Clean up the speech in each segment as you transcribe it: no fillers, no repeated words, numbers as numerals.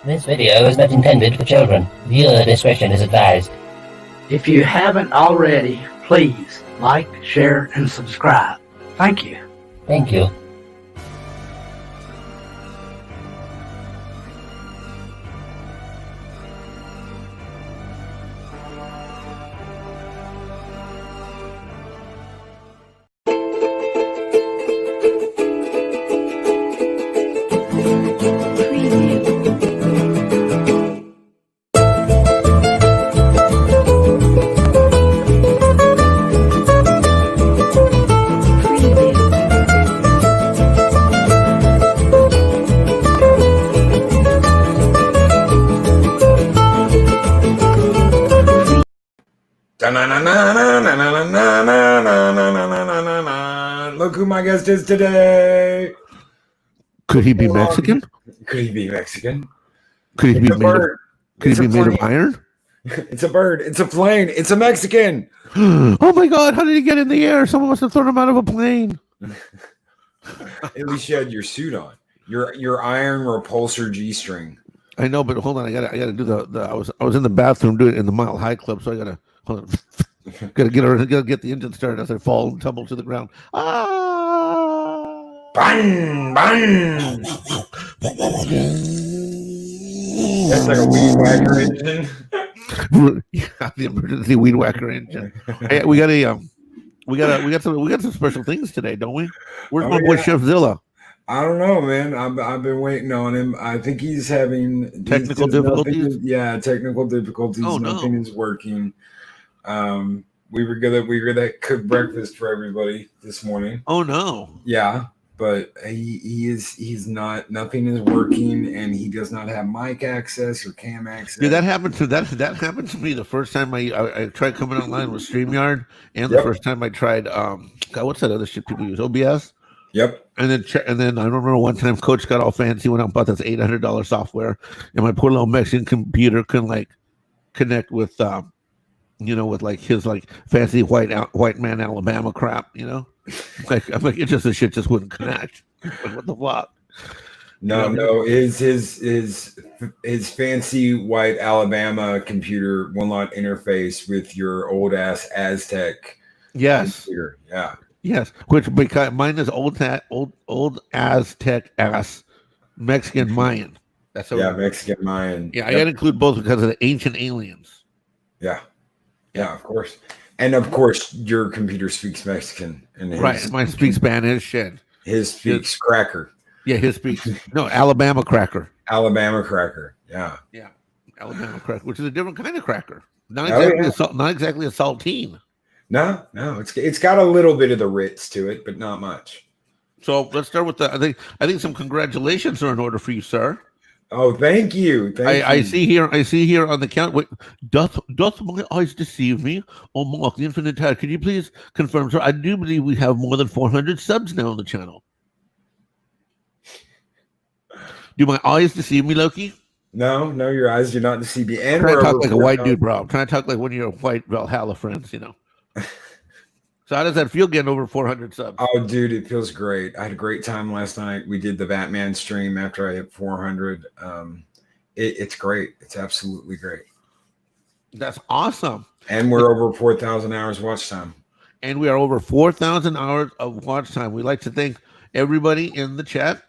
This video is not intended for children. Viewer discretion is advised. If you haven't already, please like, share, and subscribe. Thank you. Thank you. Look who my guest is today. Could he be Mexican? Could he be Mexican? Could he be made of, could he be made of iron? It's a bird. It's a plane. It's a Mexican. Oh my God! How did he get in the air? Someone must have thrown him out of a plane. At least you had your suit on. Your iron repulsor G-string. I know, but hold on. I gotta do the. I was in the bathroom doing it in the Mile High Club, so I gotta hold on. gotta get the engine started as I fall and tumble to the ground. Ah! Bang! Bang! That's like a weed whacker engine. Yeah, the emergency weed whacker engine. Hey, we got some special things today, don't we? Where's my boy Chefzilla? I don't know, man. I've been waiting on him. I think he's having technical difficulties. Technical difficulties. Oh, nothing is working. We were gonna cook breakfast for everybody this morning. Oh no. Yeah, but he's not. Nothing is working, and he does not have mic access or cam access. Dude, that happened to me the first time I tried coming online with StreamYard, and the first time I tried God, what's that other shit people use? OBS. Yep. And then I remember one time Coach got all fancy, went out and bought this $800 software, and my poor little Mexican computer couldn't like connect with with like his like fancy white man Alabama crap, like I'm like it just the shit just wouldn't connect. Like, what the fuck? No, his fancy white Alabama computer will not interface with your old ass Aztec. Yes. Computer. Yeah. Yes, which because mine is old Aztec ass Mexican Mayan. That's Mexican Mayan. Yeah, I gotta include both because of the ancient aliens. Yeah, of course, and of course your computer speaks Mexican, and mine speaks Spanish. Shit, his speaks cracker. Yeah, his speaks Alabama cracker. Alabama cracker. Yeah, Alabama cracker, which is a different kind of cracker. Not exactly a saltine. No, it's got a little bit of the Ritz to it, but not much. So let's start with I think some congratulations are in order for you, sir. Oh, thank you. I see here on the count. Wait, doth my eyes deceive me? Oh, Mark, the infinite tide. Could you please confirm, sir? I do believe we have more than 400 subs now on the channel. Do my eyes deceive me, Loki? No, your eyes do not deceive me. And I'm trying to talk like a white dude, bro. I'm trying to talk like one of your white Valhalla friends, So how does that feel getting over 400 subs? Oh, dude, it feels great. I had a great time last night. We did the Batman stream after I hit 400. It's great. It's absolutely great. That's awesome. And we're over 4,000 hours watch time. And we are over 4,000 hours of watch time. We'd like to thank everybody in the chat.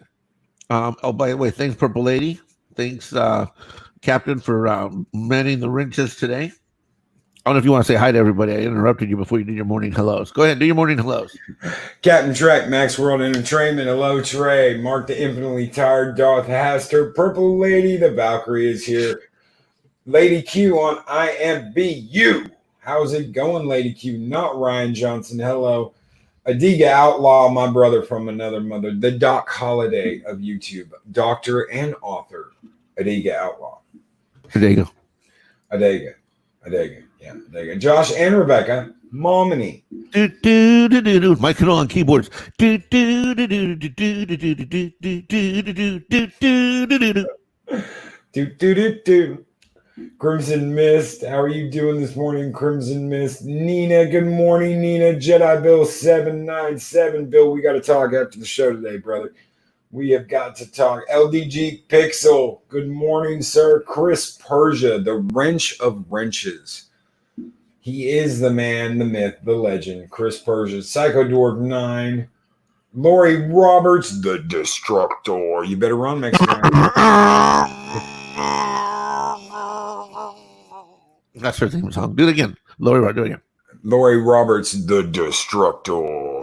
Oh, by the way, thanks, Purple Lady. Thanks, Captain, for manning the wrenches today. I don't know if you want to say hi to everybody. I interrupted you before you did your morning hellos. Go ahead, do your morning hellos. Captain Trek, Max World Entertainment, hello Trey, Mark the Infinitely Tired, Darth Haster, Purple Lady, the Valkyrie is here. Lady Q on IMBU. How's it going, Lady Q? Not Ryan Johnson. Hello. Adiga Outlaw, my brother from another mother. The Doc Holiday of YouTube. Doctor and author. Adiga Outlaw. Adiga. Yeah, there you go. Josh and Rebecca, Momaney. Mike on keyboards. Crimson Mist, how are you doing this morning, Crimson Mist? Nina, good morning, Nina. Jedi Bill 797. Bill, we got to talk after the show today, brother. We have got to talk. LDG Pixel. Good morning, sir. Chris Persia, the wrench of wrenches. He is the man, the myth, the legend. Chris Persia. Psycho Dwarf 9. Lori Roberts, the Destructor. You better run, Mexican. That's her theme song. Do it again. Lori, do it again. Lori Roberts, the Destructor.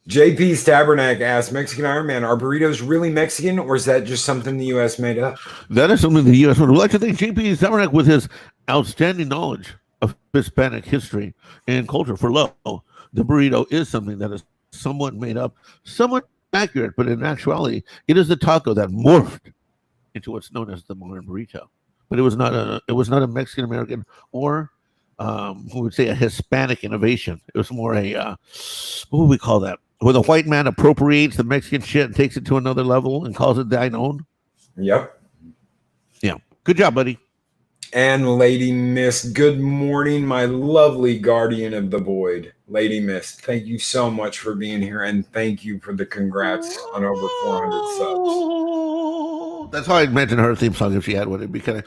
JP's Tabernacle asks, Mexican Ironman, are burritos really Mexican, or is that just something the U.S. made up? That is something the U.S. would like to thank JP's Tabernacle with his outstanding knowledge of Hispanic history and culture. For low, the burrito is something that is somewhat made up, somewhat accurate, but in actuality, it is the taco that morphed into what's known as the modern burrito. But it was not a Mexican American or who would say a Hispanic innovation. It was more a what would we call that? Where the white man appropriates the Mexican shit and takes it to another level and calls it thine own. Yep. Yeah. Good job, buddy. And Lady Mist, good morning, my lovely guardian of the void. Lady Mist, thank you so much for being here, and thank you for the congrats on over 400 subs. That's how I'd mention her theme song if she had one. It'd be kind of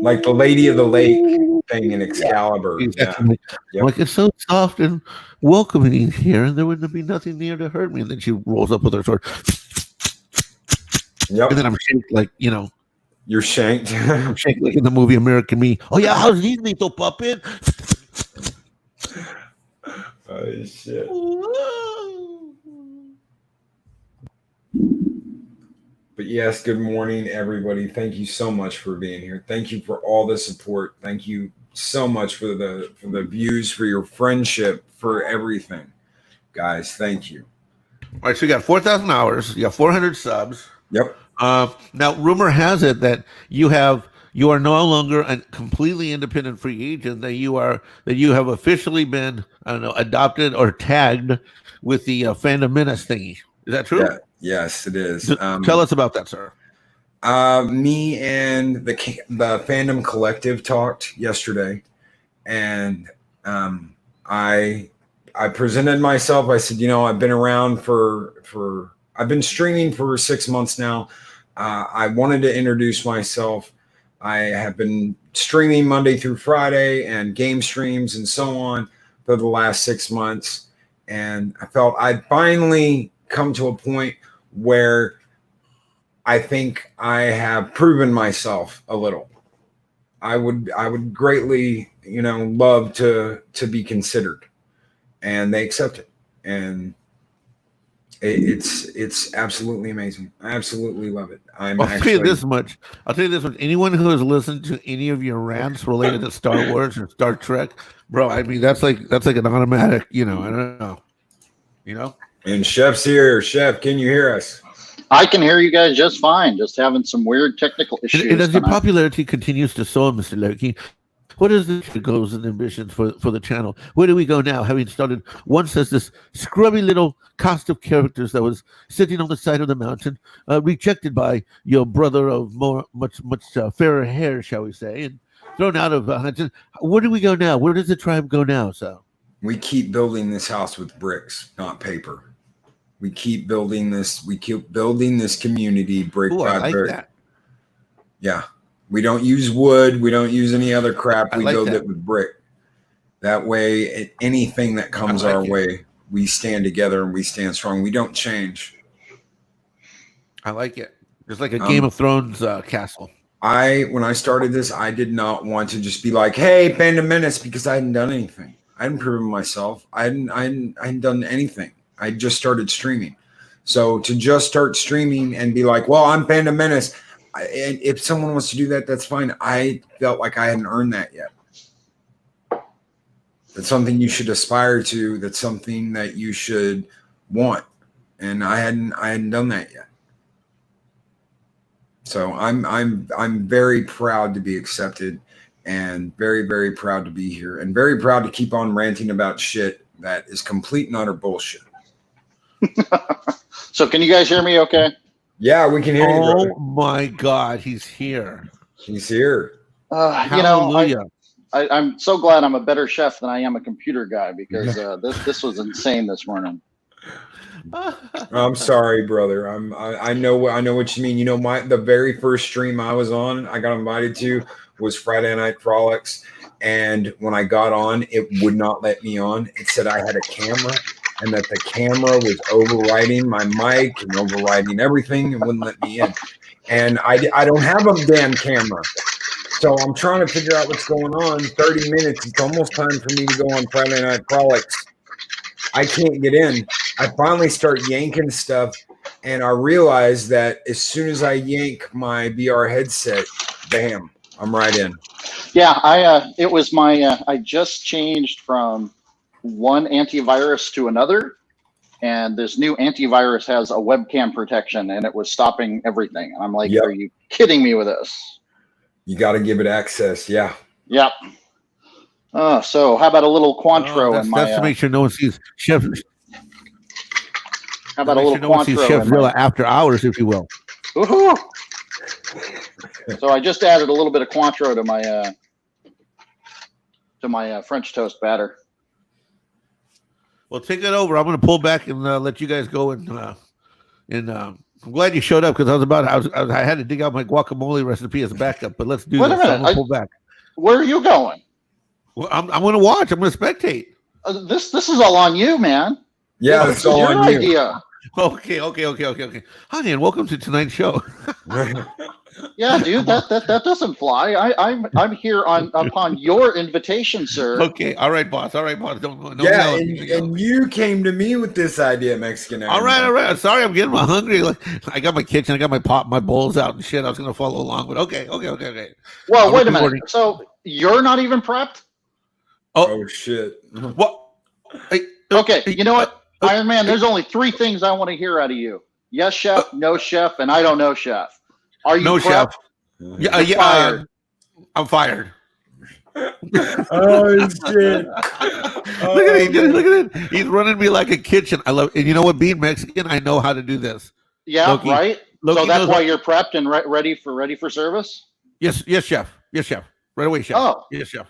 like the Lady of the Lake thing in Excalibur. Yeah, exactly. Yep. Like, it's so soft and welcoming here, and there wouldn't be nothing near to hurt me. And then she rolls up with her sword. Yep. And then I'm shanked, like, you know. You're shanked. I'm shanked like in the movie American Me. Oh, yeah, how's these little puppet? Oh, shit. But yes, good morning, everybody. Thank you so much for being here. Thank you for all the support. Thank you so much for the views, for your friendship, for everything. Guys, thank you. All right, so you got 4,000 hours. You got 400 subs. Yep. Now, rumor has it that you are no longer a completely independent free agent, that you have officially been, I don't know, adopted or tagged with the Fandom Menace thingy. Is that true? Yeah. Yes, it is. Tell us about that, sir. Me and the Fandom Collective talked yesterday, and I presented myself. I said, I've been around I've been streaming for 6 months now. I wanted to introduce myself. I have been streaming Monday through Friday and game streams and so on for the last 6 months, and I felt I'd finally come to a point where I think I have proven myself a little. I would greatly, love to be considered, and they accept it, and it's absolutely amazing. I absolutely love it. I'll tell you this much. Anyone who has listened to any of your rants related to Star Wars or Star Trek, bro, I mean that's like an automatic. I don't know. And Chef's here. Chef, can you hear us? I can hear you guys just fine. Just having some weird technical issues. And as your popularity continues to soar, Mr. Loki, what is the goals and ambitions for the channel? Where do we go now? Having started once as this scrubby little cast of characters that was sitting on the side of the mountain, rejected by your brother of much fairer hair, shall we say, and thrown out of. Where do we go now? Where does the tribe go now? So we keep building this house with bricks, not paper. We keep building this. We keep building this community brick by brick. That. Yeah, we don't use wood. We don't use any other crap. We build it with brick. That way, anything that comes our way, we stand together and we stand strong. We don't change. I like it. It's like a Game of Thrones castle. When I started this, I did not want to just be like, "Hey, Fandom Menace," because I hadn't done anything. I hadn't proven myself. I hadn't done anything. I just started streaming. So to just start streaming and be like, well, I'm Fandom Menace. And if someone wants to do that, that's fine. I felt like I hadn't earned that yet. That's something you should aspire to. That's something that you should want. And I hadn't done that yet. So I'm very proud to be accepted, and very, very proud to be here, and very proud to keep on ranting about shit that is complete and utter bullshit. So can you guys hear me okay? Yeah, we can hear you, brother. Oh my God, he's here. He's here. Hallelujah. I'm so glad I'm a better chef than I am a computer guy, because this was insane this morning. I'm sorry, brother. I know what you mean. You know, the very first stream I was on, I got invited to, was Friday Night Frolics, and when I got on, it would not let me on. It said I had a camera, and that the camera was overriding my mic and overriding everything, and wouldn't let me in. And I don't have a damn camera. So I'm trying to figure out what's going on. 30 minutes. It's almost time for me to go on Friday Night Frolics. I can't get in. I finally start yanking stuff, and I realize that as soon as I yank my VR headset, bam, I'm right in. Yeah, it was my I just changed from one antivirus to another, and this new antivirus has a webcam protection, and it was stopping everything. And I'm like, Yep. Are you kidding me with this? You got to give it access. Yeah. Yep. So how about a little Cointreau in my? That's to make sure no one sees Chef. How about a little no one sees Cointreau? Chefzilla after hours, if you will. Woohoo! So I just added a little bit of Cointreau to my French toast batter. Well, take it over. I'm going to pull back and let you guys go. And I'm glad you showed up, because I had to dig out my guacamole recipe as a backup. But let's do Wait a this. minute. I'm going to pull back. Where are you going? Well, I'm going to watch. I'm going to spectate. This is all on you, man. Yeah, This it's is all your on you. idea. Okay. Hi, and welcome to tonight's show. Yeah, dude, that doesn't fly. I'm here upon your invitation, sir. Okay, all right, boss. Don't Yeah, yell. and you came to me with this idea, Mexican Ironman. All right. Sorry, I'm getting hungry. Like, I got my kitchen, I got my bowls out and shit. I was gonna follow along, but okay. Well, wait a minute. So you're not even prepped? Oh shit. What? Okay, you know what, Iron Man? There's only 3 things I want to hear out of you: yes, chef, no chef, and I don't know, chef. Are you No prepped? chef. Yeah. Fired. I'm fired. Oh shit. Look at it. He's running me like a kitchen. I love. And you know what? Being Mexican, I know how to do this. Yeah, Loki- right. Loki So that's knows why how- you're prepped and ready for service. Yes, chef. Right away, chef. Oh. Yes, chef.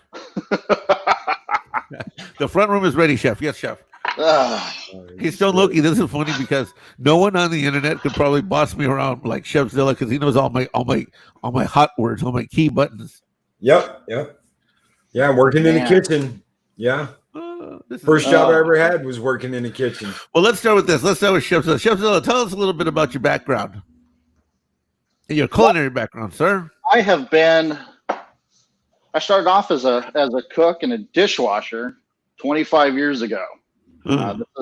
The front room is ready, chef. Yes, chef. Hey, Stone Loki, this is funny because no one on the internet could probably boss me around like Chefzilla, because he knows all my hot words, all my key buttons. Yep. Yeah, working in the kitchen. Yeah. First job I ever had was working in the kitchen. Well, let's start with this. Let's start with Chefzilla. Chefzilla, tell us a little bit about your background. Your culinary background, sir. I started off as a cook and a dishwasher 25 years ago.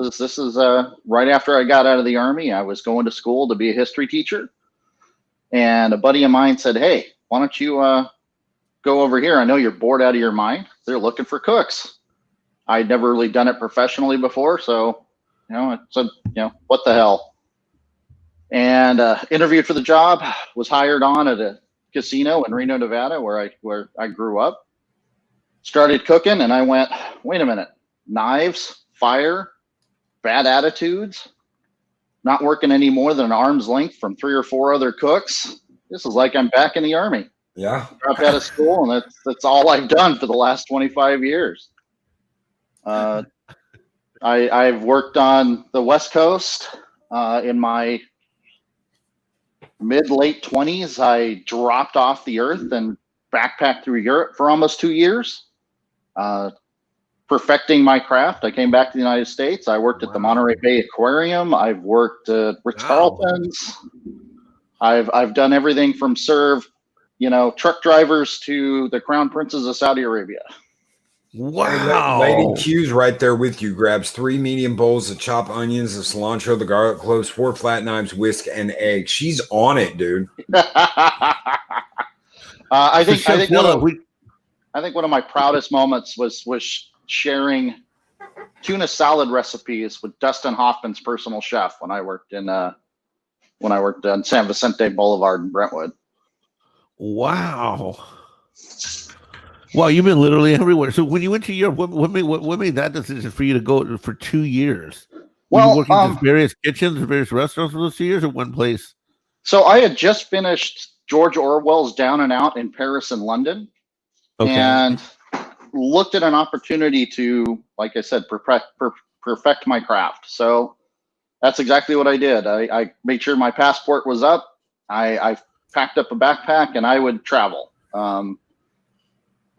This is right after I got out of the Army. I was going to school to be a history teacher, and a buddy of mine said, "Hey, why don't you go over here? I know you're bored out of your mind. They're looking for cooks." I'd never really done it professionally before, so I said, what the hell? And interviewed for the job. Was hired on at a casino in Reno, Nevada, where I grew up. Started cooking, and I went, wait a minute, knives, fire, bad attitudes, not working any more than an arm's length from 3 or 4 other cooks. This is like I'm back in the Army. Yeah. Dropped out of school, and that's all I've done for the last 25 years. I've worked on the West Coast. In my mid-late 20s, I dropped off the earth and backpacked through Europe for almost 2 years. Perfecting my craft. I came back to the United States. I worked at the Monterey Bay Aquarium. I've worked at Ritz-Carlton's. I've done everything from serve, truck drivers to the crown princes of Saudi Arabia. Wow. Lady Q's right there with you. Grabs 3 medium bowls of chopped onions, the cilantro, the garlic cloves, 4 flat knives, whisk, and egg. She's on it, dude. I think one of my proudest moments was sharing tuna salad recipes with Dustin Hoffman's personal chef when I worked on San Vicente Boulevard in Brentwood. Wow, you've been literally everywhere. So when you went to Europe, what made that decision for you to go for 2 years? Were you working in various kitchens, various restaurants for those 2 years, or one place? So I had just finished George Orwell's Down and Out in Paris and London. Okay. And looked at an opportunity to, like I said, perfect my craft. So that's exactly what I did. I made sure my passport was up. I packed up a backpack and I would travel.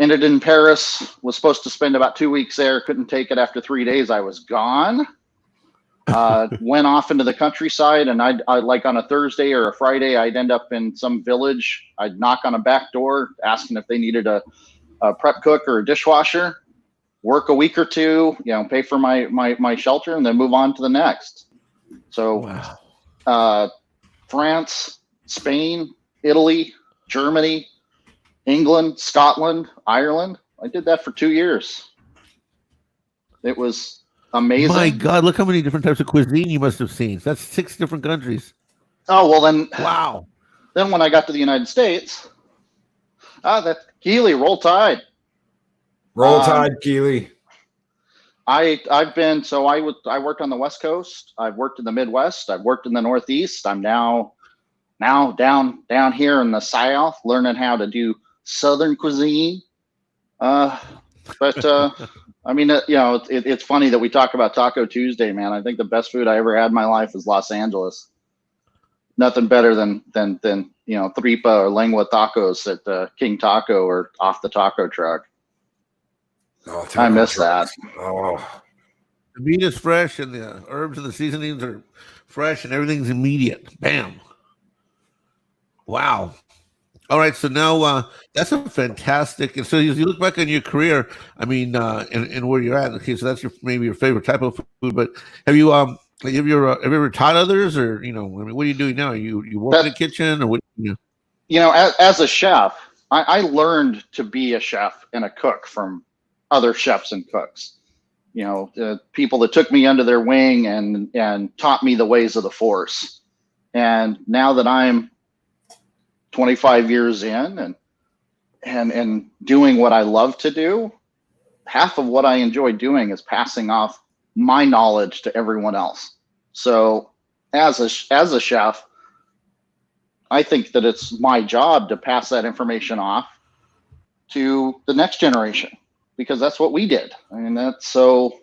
Ended in Paris, was supposed to spend about 2 weeks there. Couldn't take it after 3 days. I was gone. Went off into the countryside, and I like on a Thursday or a Friday, I'd end up in some village. I'd knock on a back door asking if they needed a prep cook or a dishwasher, work a week or two, pay for my shelter, and then move on to the next. So France, Spain, Italy, Germany, England, Scotland, Ireland. I did that for 2 years. It was amazing. My God, look how many different types of cuisine you must have seen. That's 6 different countries. Oh, well then. Wow. Then when I got to the United States, that Keely, roll tide. Roll tide, Keely. I've been, so I worked on the West Coast. I've worked in the Midwest. I've worked in the Northeast. I'm now down here in the South, learning how to do Southern cuisine. But I mean, it's funny that we talk about Taco Tuesday, man. I think the best food I ever had in my life is Los Angeles. Nothing better than tripa or lengua tacos at King Taco or off the taco truck. Oh, I miss that. Oh, the meat is fresh, and the herbs and the seasonings are fresh, and everything's immediate. Bam. Wow. All right, so now that's a fantastic. And so as you look back on your career, I mean, and where you're at. Okay, so that's maybe your favorite type of food. But have you ever taught others, or I mean, what are you doing now? You work in the kitchen, or what? As a chef, I learned to be a chef and a cook from other chefs and cooks. People that took me under their wing and taught me the ways of the Force. And now that I'm 25 years in and doing what I love to do, half of what I enjoy doing is passing off my knowledge to everyone else. So as a chef, I think that it's my job to pass that information off to the next generation, because that's what we did. I mean, so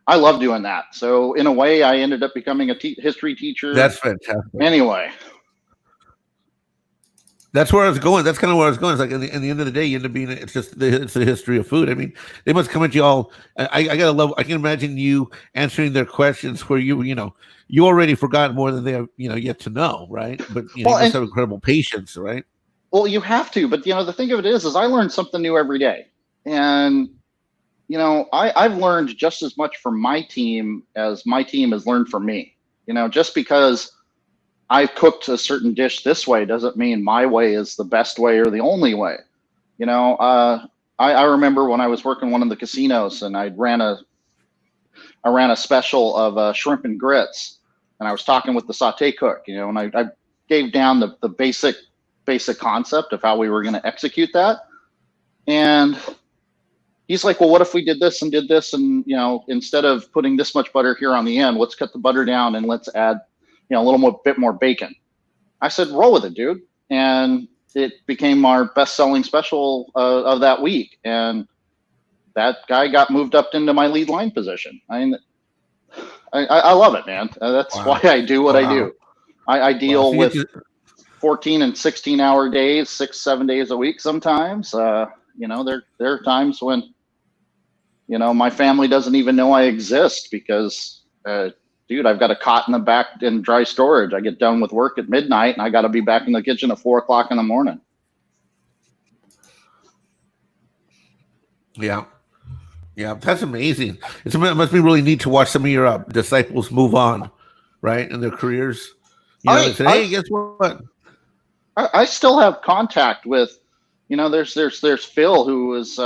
I love doing that. So in a way, I ended up becoming a history teacher. That's fantastic. Anyway. That's where I was going. That's kind of where I was going. It's like, in the end of the day, you end up being, it's the history of food. I mean, they must come at you all. I gotta love. I can imagine you answering their questions where you already forgot more than they have, yet to know, right? But you must have incredible patience, right? Well, you have to. But the thing of it is I learn something new every day, and I've learned just as much from my team as my team has learned from me. Just because I've cooked a certain dish this way doesn't mean my way is the best way or the only way. I remember when I was working one of the casinos, and I ran a special of shrimp and grits, and I was talking with the saute cook, and I gave down the basic concept of how we were going to execute that. And he's like, well, what if we did this and instead of putting this much butter here on the end, let's cut the butter down and let's add a bit more bacon. I said, roll with it, dude. And it became our best-selling special of that week. And that guy got moved up into my lead line position. I mean, I love it, man. That's why I do what I do. I deal with 14 and 16-hour days, 6-7 days a week sometimes. There are times when, my family doesn't even know I exist because dude, I've got a cot in the back in dry storage. I get done with work at midnight, and I got to be back in the kitchen at 4 o'clock in the morning. Yeah, that's amazing. It must be really neat to watch some of your disciples move on, right, in their careers. They say, hey, guess what? I still have contact with, there's Phil, who was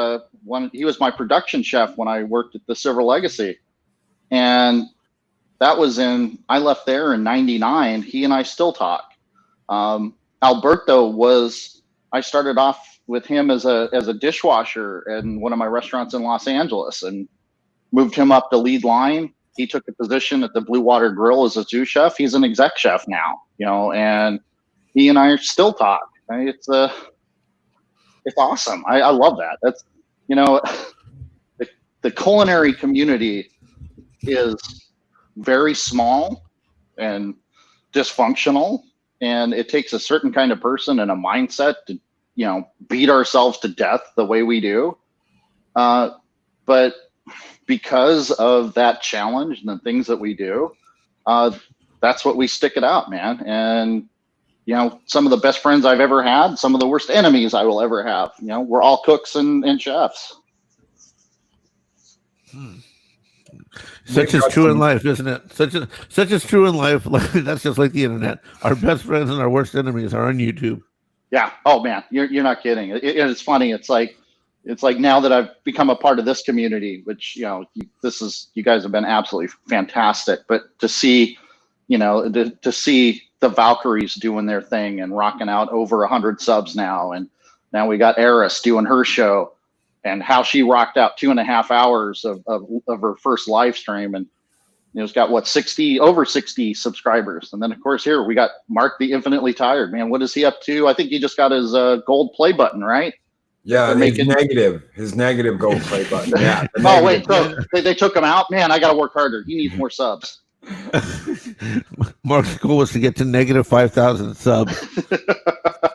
he was my production chef when I worked at the Silver Legacy, and that was I left there in '99. He and I still talk. Alberto I started off with him as a dishwasher in one of my restaurants in Los Angeles, and moved him up to lead line. He took a position at the Blue Water Grill as a sous chef. He's an exec chef now, and he and I still talk. It's awesome. I love that. That's, the culinary community is very small and dysfunctional, and it takes a certain kind of person and a mindset to, you know, beat ourselves to death the way we do. But because of that challenge and the things that we do, that's what we stick it out, man. And, you know, some of the best friends I've ever had, some of the worst enemies I will ever have. You know, we're all cooks and chefs. Such is true in life, isn't it? Such is true in life. That's just like the internet. Our best friends and our worst enemies are on YouTube. Yeah. Oh man, you're not kidding. It's funny. It's like now that I've become a part of this community, which, you know, you guys have been absolutely fantastic. But to see, you know, to see the Valkyries doing their thing and rocking out over 100 subs now, and now we got Eris doing her show, and how she rocked out 2.5 hours of her first live stream, and you know, it's got what, over 60 subscribers. And then of course here we got Mark the Infinitely Tired, man. What is he up to? I think he just got his gold play button, right? Yeah, his negative gold play button. Yeah. Oh wait, so they took him out, man. I got to work harder. He needs more subs. Mark's goal was to get to negative 5,000 subs.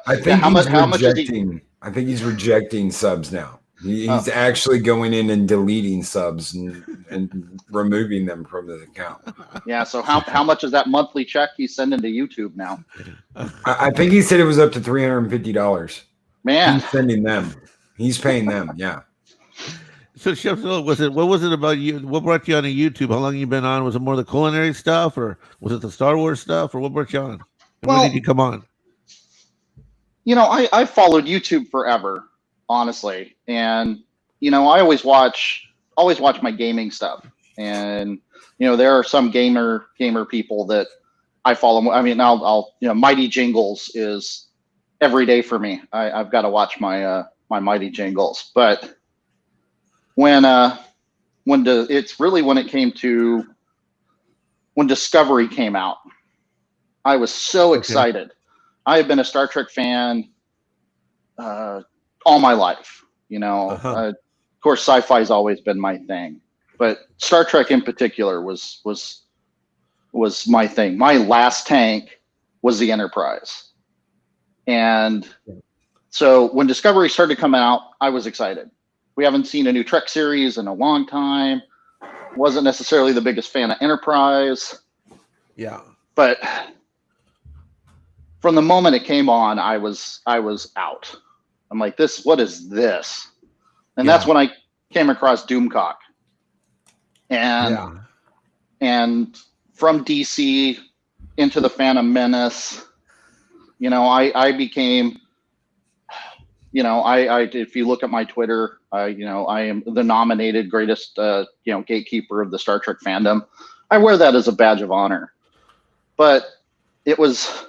I think I think he's rejecting subs now. He's actually going in and deleting subs and removing them from his account. Yeah. So how much is that monthly check he's sending to YouTube now? I think he said it was up to $350. Man, he's sending them. He's paying them. Yeah. So Chefzilla, what was it about you? What brought you on to YouTube? How long you been on? Was it more the culinary stuff, or was it the Star Wars stuff, or what brought you on? And when did you come on? You know, I followed YouTube forever, honestly, and you know, I always watch my gaming stuff, and you know, there are some gamer people that I follow. I mean, I'll you know, Mighty Jingles is every day for me. I've got to watch my my Mighty Jingles, but when it came to when Discovery came out, I was so excited. I have been a Star Trek fan all my life. You know, of course, sci-fi's always been my thing, but Star Trek in particular was my thing. My last tank was the Enterprise, and so when Discovery started coming out, I was excited. We haven't seen a new Trek series in a long time. Wasn't necessarily the biggest fan of Enterprise. Yeah. But from the moment it came on, I was out. I'm like, what is this? And that's when I came across Doomcock. And from DC into the Phantom Menace, you know, I became, you know, I if you look at my Twitter, you know, I am the nominated greatest, you know, gatekeeper of the Star Trek fandom. I wear that as a badge of honor. But it was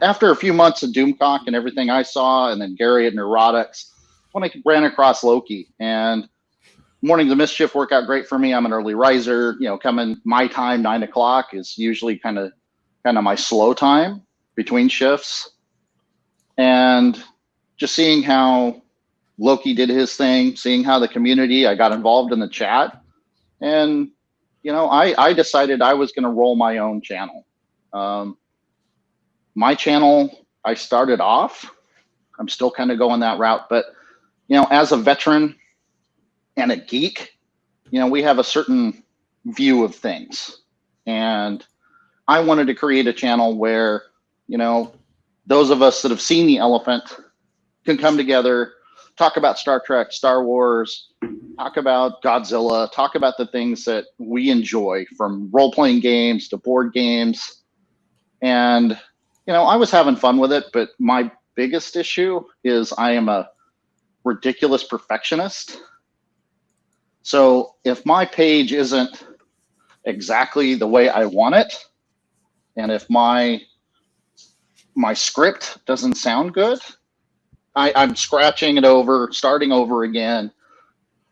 after a few months of Doomcock and everything I saw, and then Gary at Neurotics, when I ran across Loki. And mornings of Mischief work out great for me. I'm an early riser. You know, coming my time, 9 o'clock is usually kind of my slow time between shifts. And just seeing how Loki did his thing, seeing how the community, I got involved in the chat, and you know, I decided I was going to roll my own channel. My channel, I started off, I'm still kind of going that route, but you know, as a veteran and a geek, you know, we have a certain view of things, and I wanted to create a channel where, you know, those of us that have seen the elephant can come together, talk about Star Trek, Star Wars, talk about Godzilla, talk about the things that we enjoy, from role-playing games to board games. And, you know, I was having fun with it, but my biggest issue is I am a ridiculous perfectionist. So if my page isn't exactly the way I want it, and if my script doesn't sound good, I'm scratching it over, starting over again,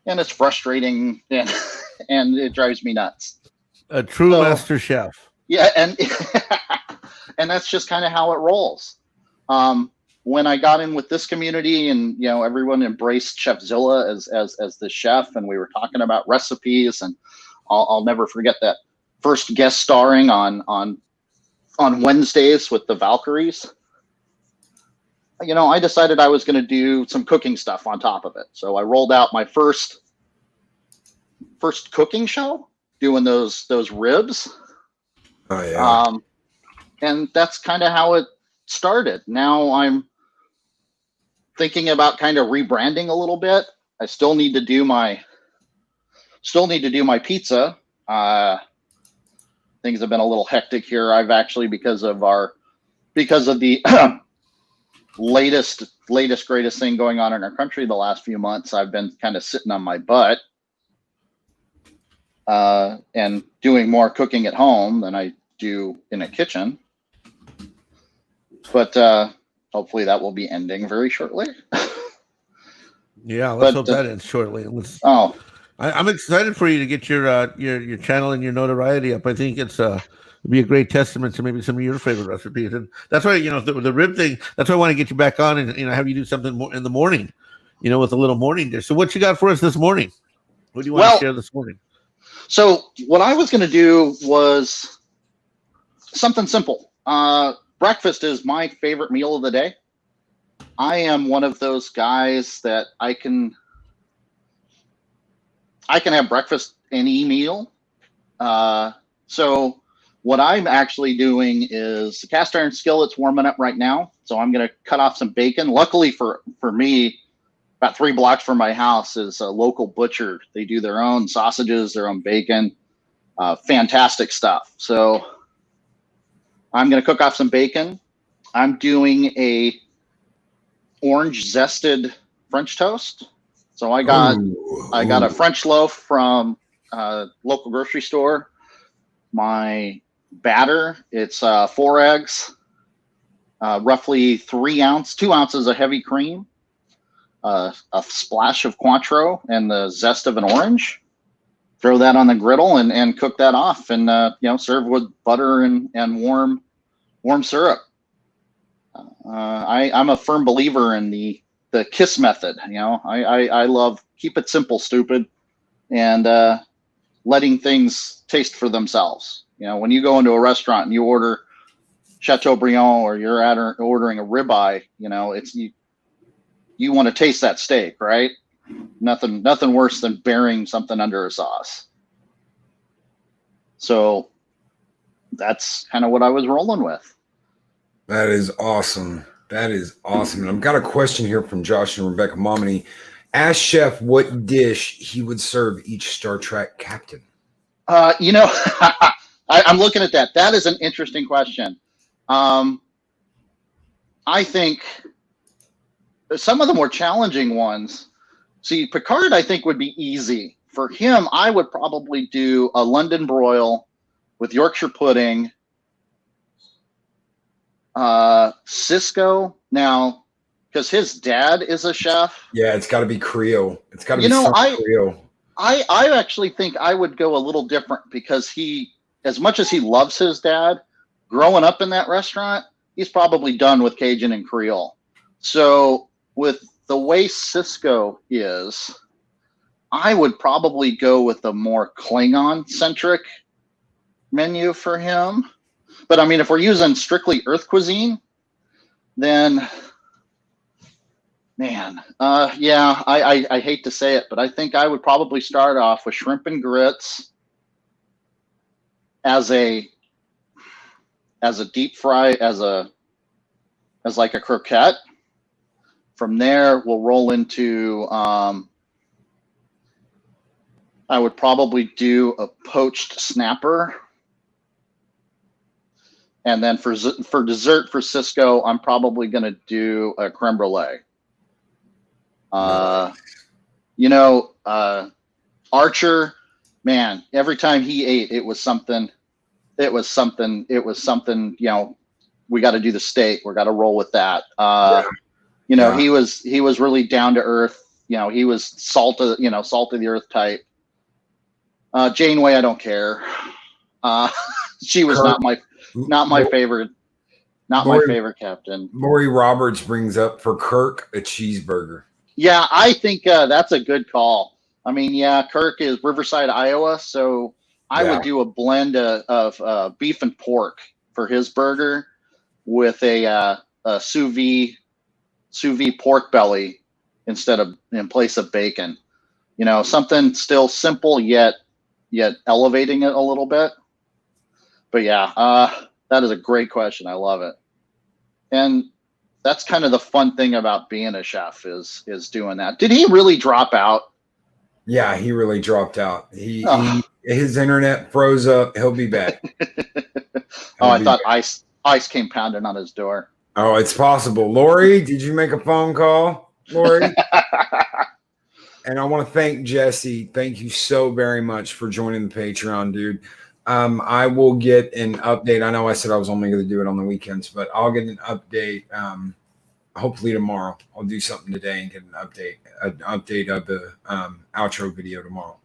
and it's frustrating, and it drives me nuts. A true master chef. Yeah, and and that's just kind of how it rolls. when I got in with this community, and everyone embraced Chefzilla as the chef, and we were talking about recipes, and I'll never forget that first guest starring on Wednesdays with the Valkyries. I decided I was going to do some cooking stuff on top of it. So I rolled out my first cooking show, doing those ribs. Oh yeah. And that's kind of how it started. Now I'm thinking about kind of rebranding a little bit. I still need to do my pizza. Things have been a little hectic here. I've actually, because of the latest greatest thing going on in our country the last few months, I've been kind of sitting on my butt and doing more cooking at home than I do in a kitchen. But hopefully that will be ending very shortly. Yeah, let's hope that ends shortly. I'm excited for you to get your channel and your notoriety up. I think it'd be a great testament to maybe some of your favorite recipes, and that's why the rib thing. That's why I want to get you back on and have you do something more in the morning, with a little morning dish. So what you got for us this morning? What do you want to share this morning? So what I was going to do was something simple. Breakfast is my favorite meal of the day. I am one of those guys that I can have breakfast any meal. So what I'm actually doing is the cast iron skillet's warming up right now. So I'm going to cut off some bacon. Luckily for me, about 3 blocks from my house is a local butcher. They do their own sausages, their own bacon, fantastic stuff. So I'm going to cook off some bacon. I'm doing a orange zested French toast. So I got a French loaf from local grocery store. My batter, it's 4 eggs, roughly 2 ounces of heavy cream, a splash of Cointreau, and the zest of an orange. Throw that on the griddle and cook that off, and serve with butter and warm syrup. I'm a firm believer in the KISS method. I love keep it simple, stupid, and letting things taste for themselves. When you go into a restaurant and you order Chateaubriand, or you're ordering a ribeye, it's you want to taste that steak, right? Nothing worse than burying something under a sauce. So that's kind of what I was rolling with. That is awesome. And I've got a question here from Josh and Rebecca Momaney. Ask Chef what dish he would serve each Star Trek captain. I'm looking at that. That is an interesting question. I think some of the more challenging ones. See, Picard, I think, would be easy. For him, I would probably do a London broil with Yorkshire pudding. Cisco, now, because his dad is a chef. Yeah, it's got to be Creole. It's got to be Creole. I actually think I would go a little different, because he, as much as he loves his dad, growing up in that restaurant, he's probably done with Cajun and Creole. So with the way Cisco is, I would probably go with a more Klingon-centric menu for him. But I mean, if we're using strictly Earth cuisine, then, man, I hate to say it, but I think I would probably start off with shrimp and grits as a deep fry, as like a croquette. From there, we'll roll into, I would probably do a poached snapper. And then for dessert for Cisco, I'm probably going to do a creme brulee. Archer, man, every time he ate, it was something. We got to do the steak. We got to roll with that. He was really down to earth. He was salt of the earth type. Janeway, I don't care. She was not my favorite. Not my favorite captain. Lori Roberts brings up for Kirk a cheeseburger. Yeah, I think that's a good call. I mean, yeah, Kirk is Riverside, Iowa, so I would do a blend of beef and pork for his burger with a sous vide pork belly in place of bacon. You know, something still simple yet elevating it a little bit. But yeah, that is a great question. I love it. And that's kind of the fun thing about being a chef is doing that. Did he really drop out? Yeah, he really dropped out. His internet froze up. He'll be back. I thought ice came pounding on his door. Oh, it's possible. Lori, did you make a phone call, Lori? And I want to thank Jesse. Thank you so very much for joining the Patreon, dude. I will get an update. I know I said I was only going to do it on the weekends, but I'll get an update. Hopefully tomorrow. I'll do something today and get an update of the outro video tomorrow.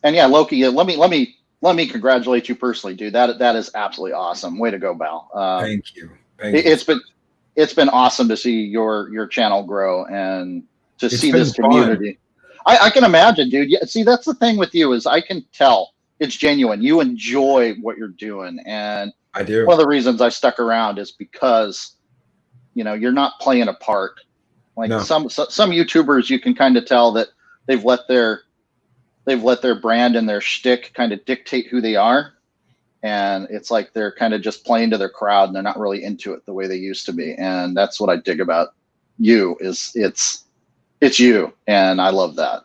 And yeah, Loki, let me congratulate you personally, dude. That is absolutely awesome. Way to go, Val. Thank you. It's been awesome to see your channel grow and to see this community. I can imagine, dude. Yeah, see, that's the thing with you is I can tell it's genuine. You enjoy what you're doing, and I do. One of the reasons I stuck around is because you're not playing a part. Like some YouTubers, you can kind of tell that they've let their brand and their shtick kind of dictate who they are. And it's like they're kind of just playing to their crowd and they're not really into it the way they used to be. And that's what I dig about you is it's you. And I love that.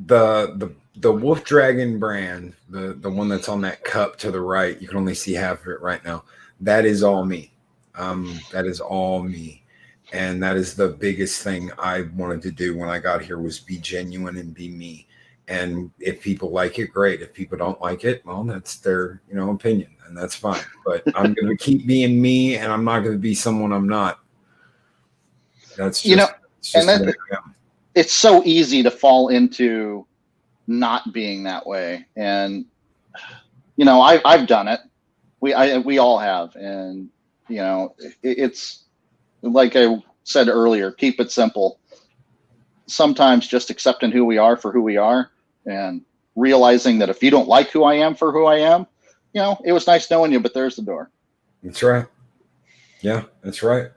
The Wolf Dragon brand, the one that's on that cup to the right, you can only see half of it right now. That is all me. That is all me. And that is the biggest thing I wanted to do when I got here was be genuine and be me. And if people like it, great. If people don't like it, well, that's their, opinion, and that's fine. But I'm going to keep being me, and I'm not going to be someone I'm not. That's just, it's so easy to fall into not being that way. And I've done it. We all have, and it's like I said earlier, keep it simple. Sometimes just accepting who we are for who we are and realizing that if you don't like who I am for who I am, it was nice knowing you, but there's the door. That's right. Yeah, that's right.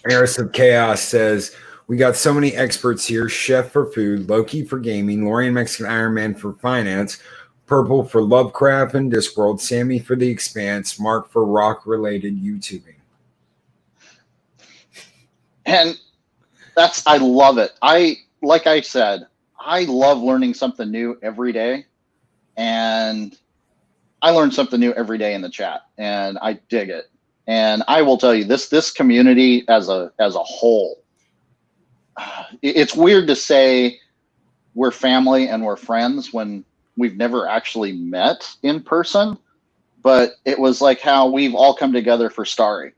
Eris of Chaos says, we got so many experts here. Chef for food, Loki for gaming, Lori and Mexican Ironman for finance, Purple for Lovecraft and Discworld, Sammi for the Expanse, Mark for rock-related YouTubing. And I love it. Like I said, I love learning something new every day. And I learn something new every day in the chat, and I dig it. And I will tell you this community as a whole, it's weird to say we're family and we're friends when we've never actually met in person, but it was like how we've all come together for Starry,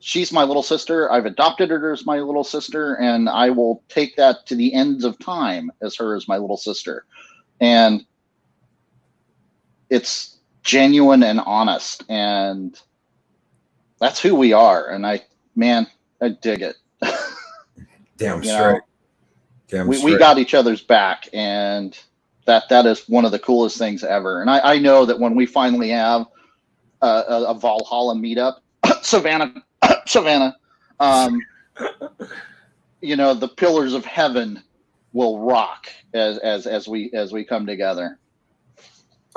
She's my little sister. I've adopted her as my little sister, and I will take that to the ends of time as her as my little sister. And it's genuine and honest, and that's who we are. And I dig it. Damn straight. We got each other's back, and that is one of the coolest things ever. And I know that when we finally have a Valhalla meetup, Savannah, the pillars of heaven will rock as we come together.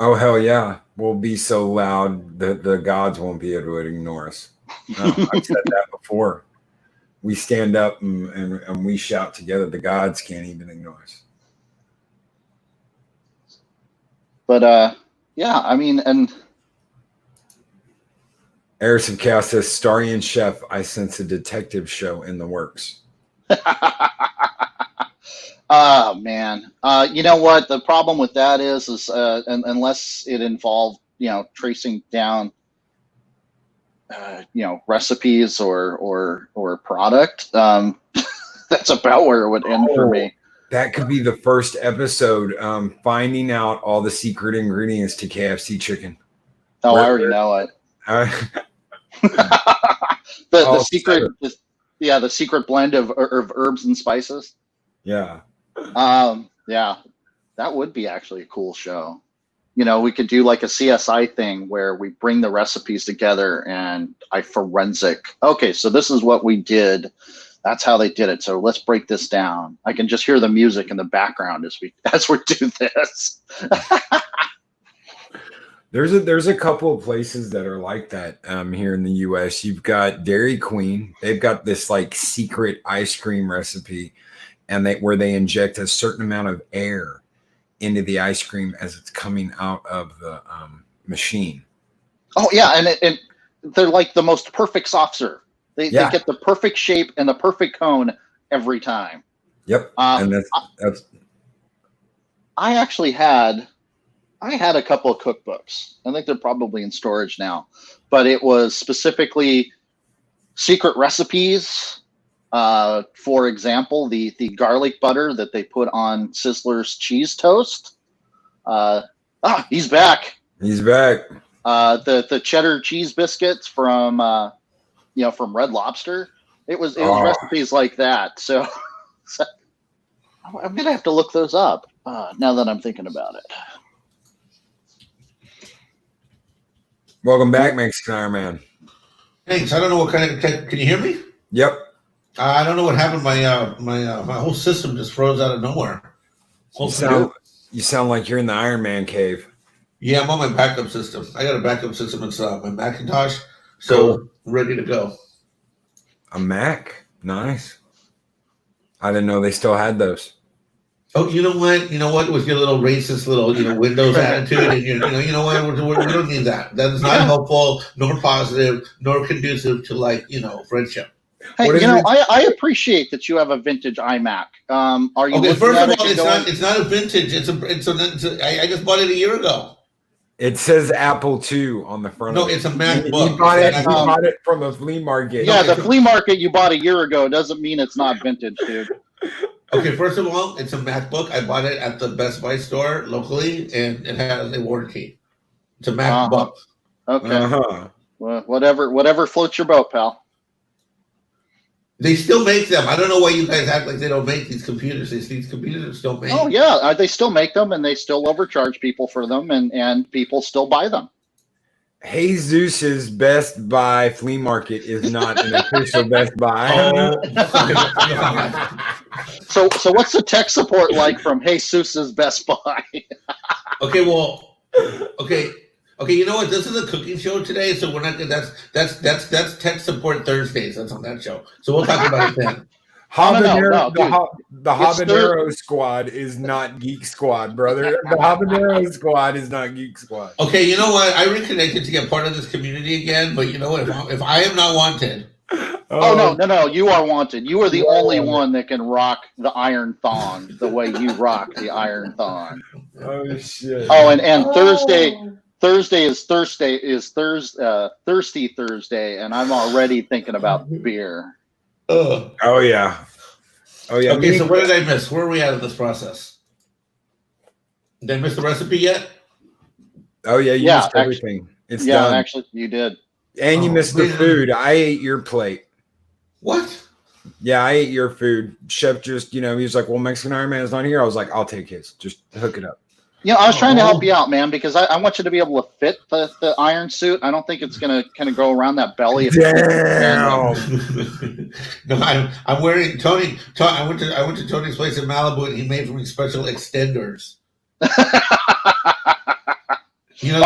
Oh, hell yeah. We'll be so loud that the gods won't be able to ignore us. No, I've said that before. We stand up and we shout together. The gods can't even ignore us. But yeah, I mean, and Eris of Chaos says, Starry and Chef, I sense a detective show in the works. Oh, man. You know what? The problem with that is unless it involved, tracing down, recipes or product, that's about where it would end for me. That could be the first episode. Finding out all the secret ingredients to KFC chicken. Oh, I already know it. The secret, the secret blend of herbs and spices. Yeah. Yeah, that would be actually a cool show. You know, we could do like a CSI thing where we bring the recipes together and I forensic. Okay, so this is what we did. That's how they did it. So let's break this down. I can just hear the music in the background as we do this. There's a couple of places that are like that here in the US. You've got Dairy Queen. They've got this like secret ice cream recipe, and where they inject a certain amount of air into the ice cream as it's coming out of the machine. Oh yeah, and they're like the most perfect soft serve. They get the perfect shape and the perfect cone every time. Yep, and that's. I actually had a couple of cookbooks. I think they're probably in storage now, but it was specifically secret recipes. For example, the garlic butter that they put on Sizzler's cheese toast. He's back. He's back. The cheddar cheese biscuits from Red Lobster. It was recipes like that. So I'm gonna have to look those up now that I'm thinking about it. Welcome back, Mexican Ironman. Thanks. I don't know what kind of tech. Can you hear me? Yep. I don't know what happened. My whole system just froze out of nowhere. You sound like you're in the Iron Man cave. Yeah, I'm on my backup system. I got a backup system. It's my Macintosh, so ready to go. A Mac? Nice. I didn't know they still had those. Oh, you know what? You know what? With your little racist little Windows attitude, and you know what? We don't need that. That is not helpful, nor positive, nor conducive to friendship. Hey, I appreciate that you have a vintage iMac. Are you? Okay, first of all, it's not a vintage. I just bought it a year ago. It says Apple II on the front. No, it's a MacBook. You bought it from a flea market. Yeah, the flea market you bought a year ago doesn't mean it's not vintage, dude. Okay, first of all, it's a MacBook. I bought it at the Best Buy store locally, and it has a warranty. It's a MacBook. Okay. Well, whatever floats your boat, pal. They still make them. I don't know why you guys act like they don't make these computers. These computers are still made. Oh, yeah. They still make them, and they still overcharge people for them, and people still buy them. Jesus's Best Buy flea market is not an official Best Buy. So what's the tech support like from Jesus's Best Buy? Okay, you know what? This is a cooking show today, so we're not. That's tech support Thursdays. That's on that show. So we'll talk about it then. The Habanero Squad is not Geek Squad, brother. The Habanero Squad is not Geek Squad. Okay, you know what? I reconnected to get part of this community again, but you know what? If I am not wanted. No, you are wanted. You are the only one that can rock the iron thong the way you rock the iron thong. Oh shit. Oh, and Thursday is Thirsty Thursday, and I'm already thinking about beer. Oh yeah. Okay, so what did I miss? Where are we at in this process? Did I miss the recipe yet? Oh yeah, you missed everything. It's done. Yeah, actually, you did. And you missed the food. I ate your plate. What? Yeah, I ate your food. Chef just, he was like, well, Mexican Ironman is not here. I was like, I'll take his. Just hook it up. I was trying to help you out, man, because I want you to be able to fit the iron suit. I don't think it's going to kind of go around that belly. Damn. No, I'm wearing Tony. I went to Tony's place in Malibu, and he made for me special extenders.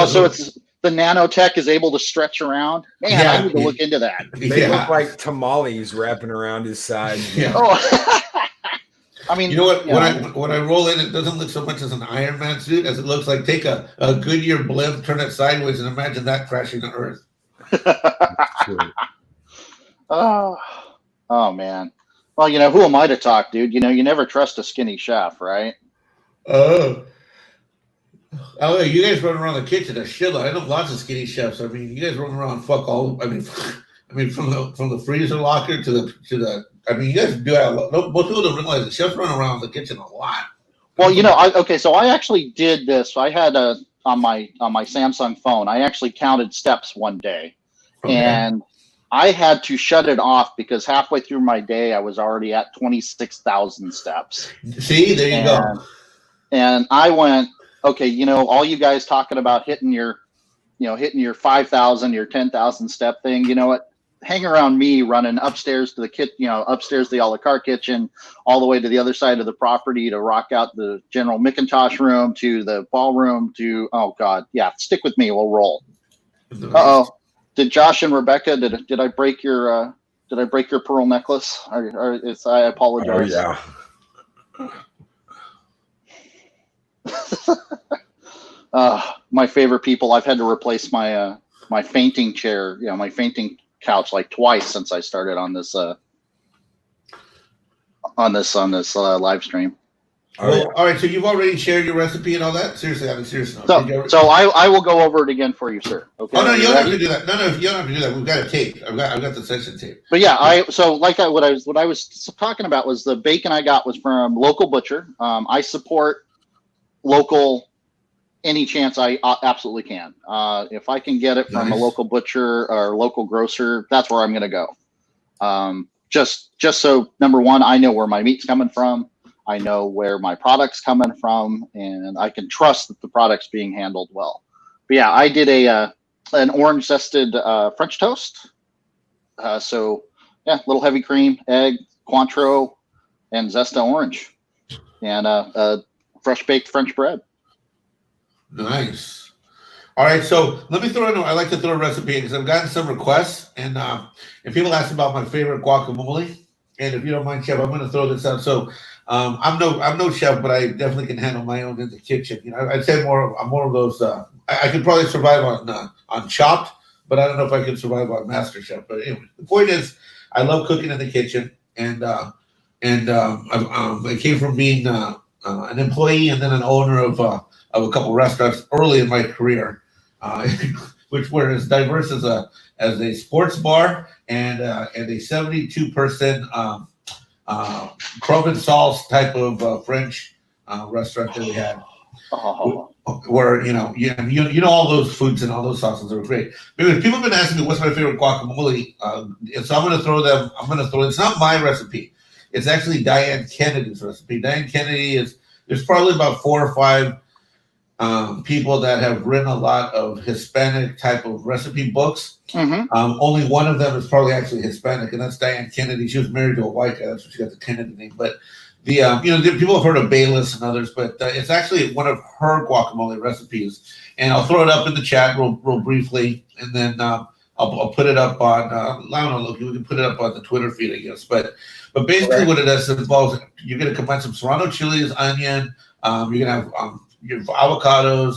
So it's the nanotech is able to stretch around. Man, I need to look into that. They look like tamales wrapping around his side. Yeah. Oh. I mean, you know what? When I roll in, it doesn't look so much as an Iron Man suit as it looks like take a Goodyear blimp, turn it sideways, and imagine that crashing to Earth. Oh man. Well, who am I to talk, dude? You never trust a skinny chef, right? Oh, you guys run around the kitchen a shitload. I know lots of skinny chefs. I mean, you guys run around fuck all. I mean, I mean, from the freezer locker to the. I mean, you guys do that a lot. Most people don't realize the chefs run around the kitchen a lot. Well, so I actually did this. I had on my Samsung phone. I actually counted steps one day, and I had to shut it off because halfway through my day, I was already at 26,000 steps. See, there you go. And I went, okay, all you guys talking about hitting your 5,000, your 10,000 step thing. You know what? Hang around me running upstairs to the upstairs to the a la carte kitchen, all the way to the other side of the property to rock out the General McIntosh room to the ballroom to, oh God, yeah, stick with me, we'll roll. Did Josh and Rebecca, did I break your pearl necklace? I apologize. Oh yeah. My favorite people. I've had to replace my my fainting chair, my fainting couch like twice since I started on this live stream. Well, all right. So you've already shared your recipe and all that. Seriously, I'm serious. So I will go over it again for you, sir. Okay. Oh no, you don't have to do that. No, you don't have to do that. We've got a tape. I've got the session tape. But yeah, what I was talking about was the bacon I got was from local butcher. I support local any chance I absolutely can. If I can get it from a local butcher or local grocer, that's where I'm going to go. Just so, number one, I know where my meat's coming from. I know where my product's coming from, and I can trust that the product's being handled well. But yeah, I did an orange zested French toast. So yeah, little heavy cream, egg, Cointreau, and Zesta orange, and fresh baked French bread. Nice. All right, so let me throw in. I like to throw a recipe because I've gotten some requests, and people ask about my favorite guacamole. And if you don't mind, Chef, I'm going to throw this out. So I'm no chef, but I definitely can handle my own in the kitchen. I'd say I'm more of those. I could probably survive on Chopped, but I don't know if I could survive on MasterChef. But anyway, the point is, I love cooking in the kitchen, and I came from being an employee and then an owner of a couple restaurants early in my career, which were as diverse as a sports bar and a 72-person Provençal type of French restaurant that we had. Where you know all those foods and all those sauces are great. Because people have been asking me what's my favorite guacamole, and so I'm going to throw. It's not my recipe. It's actually Diane Kennedy's recipe. Diane Kennedy there's probably about 4 or 5 people that have written a lot of Hispanic type of recipe books. Mm-hmm. Only one of them is probably actually Hispanic, and that's Diane Kennedy. She was married to a white guy. That's what she got the Kennedy name. But the people have heard of Bayless and others, but it's actually one of her guacamole recipes. And I'll throw it up in the chat real briefly, and then I'll put it up on. I don't know, Loki. We can put it up on the Twitter feed, I guess. But basically, what it does involves you're going to combine some serrano chilies, onion. You're going to have your avocados,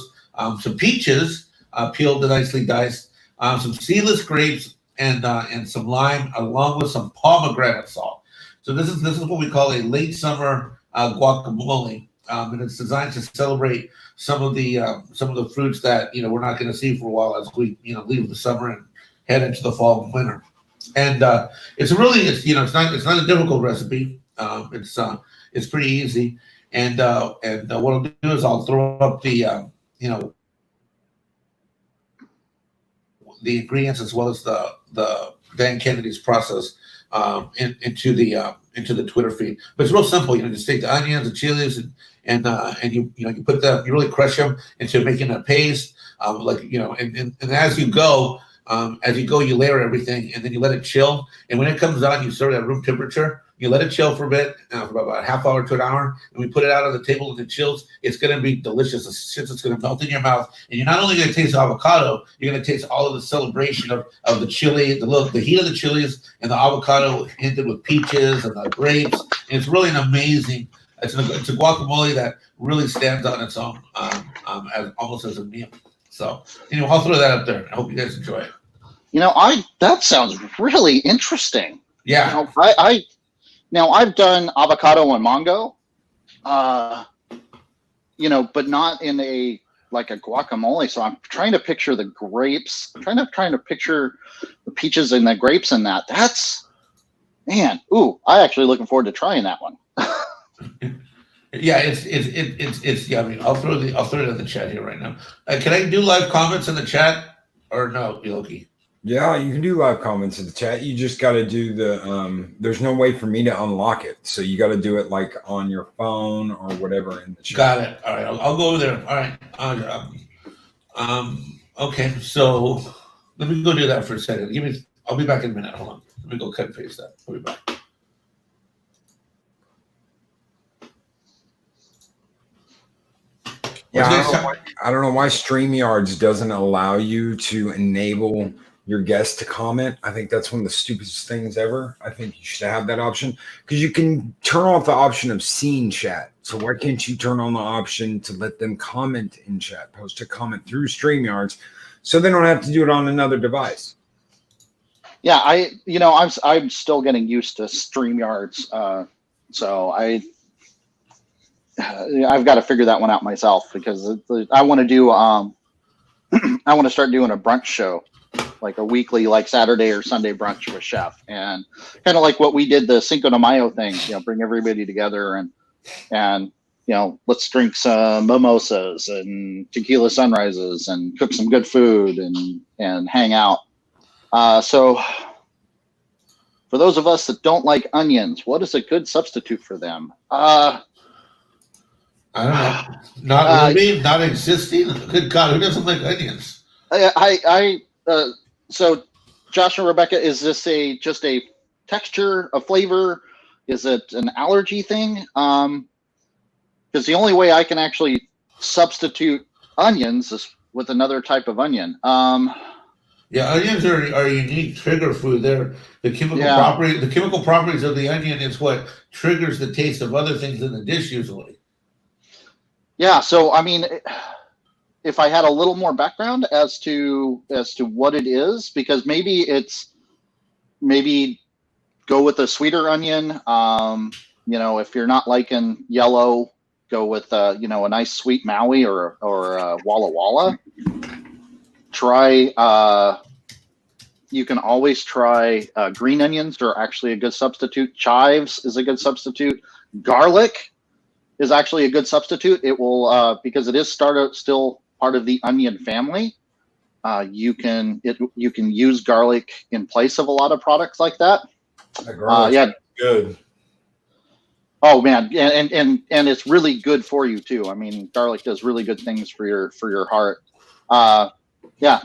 some peaches peeled and nicely diced, some seedless grapes, and some lime, along with some pomegranate salt. So this is what we call a late summer guacamole, and it's designed to celebrate some of the fruits that we're not going to see for a while as we leave the summer and head into the fall and winter. And it's not a difficult recipe. It's pretty easy. And what I'll do is I'll throw up the ingredients as well as the Dan Kennedy's process into the Twitter feed. But it's real simple. Just take the onions, the chilies, and you put you really crush them into making a paste. And as you go, you layer everything, and then you let it chill. And when it comes out, you serve it at room temperature. You let it chill for a bit, for about a half hour to an hour, and we put it out on the table and it chills. It's going to be delicious. It's going to melt in your mouth, and you're not only going to taste the avocado, you're going to taste all of the celebration of the chili, the heat of the chilies, and the avocado hinted with peaches and the grapes. And it's really an amazing. It's a guacamole that really stands on its own, almost as a meal. So anyway, I'll throw that up there. I hope you guys enjoy it. That sounds really interesting. Yeah. Now I've done avocado and mango, but not in a like a guacamole. So I'm trying to picture the grapes. I'm trying to picture the peaches and the grapes in that. That's, man. Ooh, I actually looking forward to trying that one. Yeah, it's yummy. I'll throw it in the chat here right now. Can I do live comments in the chat or no, Loki? Yeah, you can do live comments in the chat. You just got to do the. There's no way for me to unlock it, so you got to do it like on your phone or whatever in the chat. Got it. All right, I'll go over there. All right. Okay, so let me go do that for a second. I'll be back in a minute. Hold on. Let me go cut and paste that. I'll be back. Yeah, I don't know why StreamYards doesn't allow you to enable your guests to comment. I think that's one of the stupidest things ever. I think you should have that option because you can turn off the option of seeing chat. So why can't you turn on the option to let them comment in chat, post a comment through StreamYards, so they don't have to do it on another device? Yeah, I'm still getting used to StreamYards, so I've got to figure that one out myself because I want to do I want to start doing a brunch show, like a weekly, like Saturday or Sunday brunch with Chef, and kind of like what we did the Cinco de Mayo thing, bring everybody together and let's drink some mimosas and tequila sunrises and cook some good food and hang out. So for those of us that don't like onions, what is a good substitute for them? I don't know. Not really, not existing. Good God, who doesn't like onions? So Josh and Rebecca, is this just a texture, a flavor? Is it an allergy thing? Because the only way I can actually substitute onions is with another type of onion. Yeah, onions are a unique trigger food. They're the chemical properties of the onion is what triggers the taste of other things in the dish usually. Yeah, so I mean, if I had a little more background as to what it is, because maybe go with a sweeter onion. If you're not liking yellow, go with a nice sweet Maui or Walla Walla. You can always try green onions are actually a good substitute. Chives is a good substitute. Garlic is actually a good substitute. It will because it is still part of the onion family. You can use garlic in place of a lot of products like that. Good. Oh man, and it's really good for you too. I mean, garlic does really good things for your heart.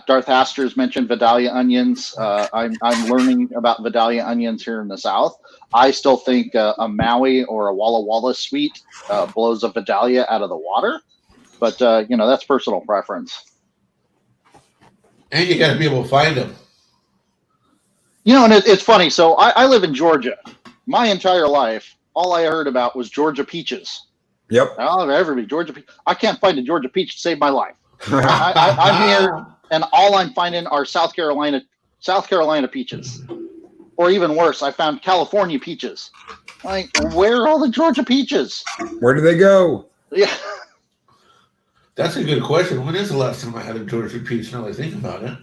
Darth Haster's mentioned Vidalia onions. I'm learning about Vidalia onions here in the South. I still think a Maui or a Walla Walla sweet blows a Vidalia out of the water, but that's personal preference. And you got to be able to find them. And it's funny. So I live in Georgia. My entire life, all I heard about was Georgia peaches. Yep. Everybody, Georgia peach. I can't find a Georgia peach to save my life. I'm here, and all I'm finding are South Carolina peaches, or even worse, I found California peaches. Like, where are all the Georgia peaches? Where do they go? Yeah, that's a good question. When is the last time I had a Georgia peach? Now I think about it.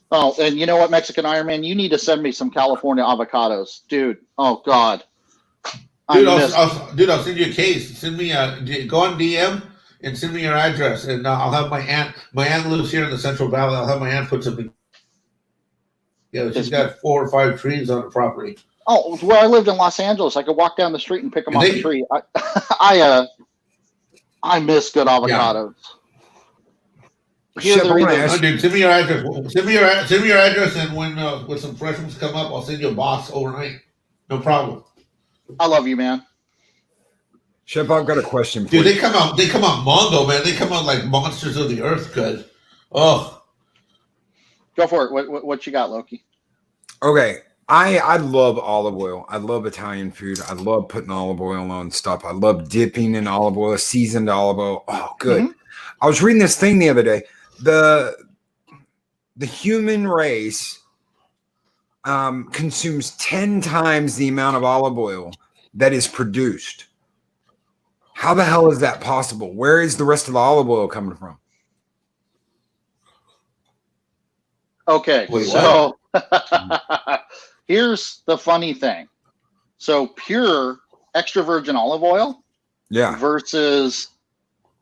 Oh, and you know what, Mexican Ironman, you need to send me some California avocados, dude. Oh God, dude, I'll send you a case. Send me go on DM. And send me your address, and I'll have my aunt. My aunt lives here in the Central Valley. I'll have my aunt put something. Yeah, she's got 4 or 5 trees on the property. Oh, where I lived in Los Angeles, I could walk down the street and pick them off the tree. I miss good avocados. Yeah. Dude, send me your address. Send me your address, and when some fresh ones come up, I'll send you a box overnight. No problem. I love you, man. Chef, I've got a question for you. Dude, they come out Mongo, man. They come out like monsters of the earth good. Oh. Go for it. What you got, Loki? Okay. I love olive oil. I love Italian food. I love putting olive oil on stuff. I love dipping in olive oil, seasoned olive oil. Oh, good. Mm-hmm. I was reading this thing the other day. The human race consumes 10 times the amount of olive oil that is produced. How the hell is that possible? Where is the rest of the olive oil coming from? Okay, Wait, so here's the funny thing. So pure extra virgin olive oil Yeah. versus,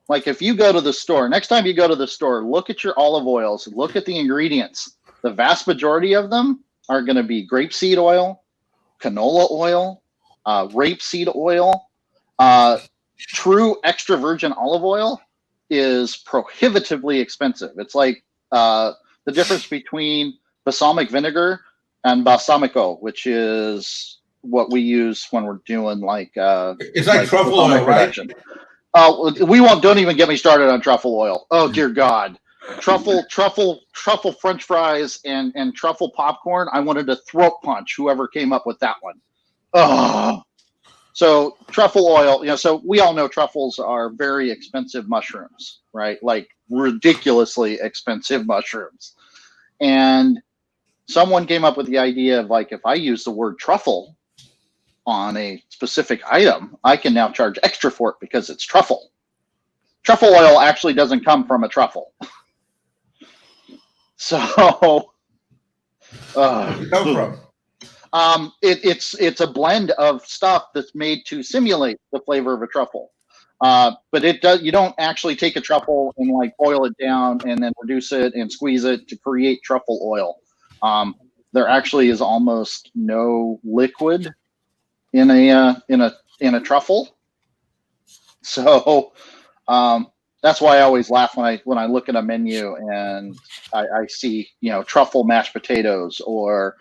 like, if you go to the store, next time you go to the store, look at your olive oils, look at the ingredients. The vast majority of them are going to be grapeseed oil, canola oil, rapeseed oil. True extra virgin olive oil is prohibitively expensive. It's like the difference between balsamic vinegar and balsamico, which is what we use when we're doing like it's like truffle oil, right? Don't even get me started on truffle oil. Oh dear God. Truffle French fries and truffle popcorn. I wanted to throat punch whoever came up with that one. Oh. So truffle oil, so we all know truffles are very expensive mushrooms, right? Like ridiculously expensive mushrooms. And someone came up with the idea of, like, if I use the word truffle on a specific item, I can now charge extra for it because it's truffle. Truffle oil actually doesn't come from a truffle. So, where's it come from? It's a blend of stuff that's made to simulate the flavor of a truffle. But you don't actually take a truffle and like boil it down and then reduce it and squeeze it to create truffle oil. There actually is almost no liquid in a truffle. So that's why I always laugh when I look at a menu and I see, truffle mashed potatoes or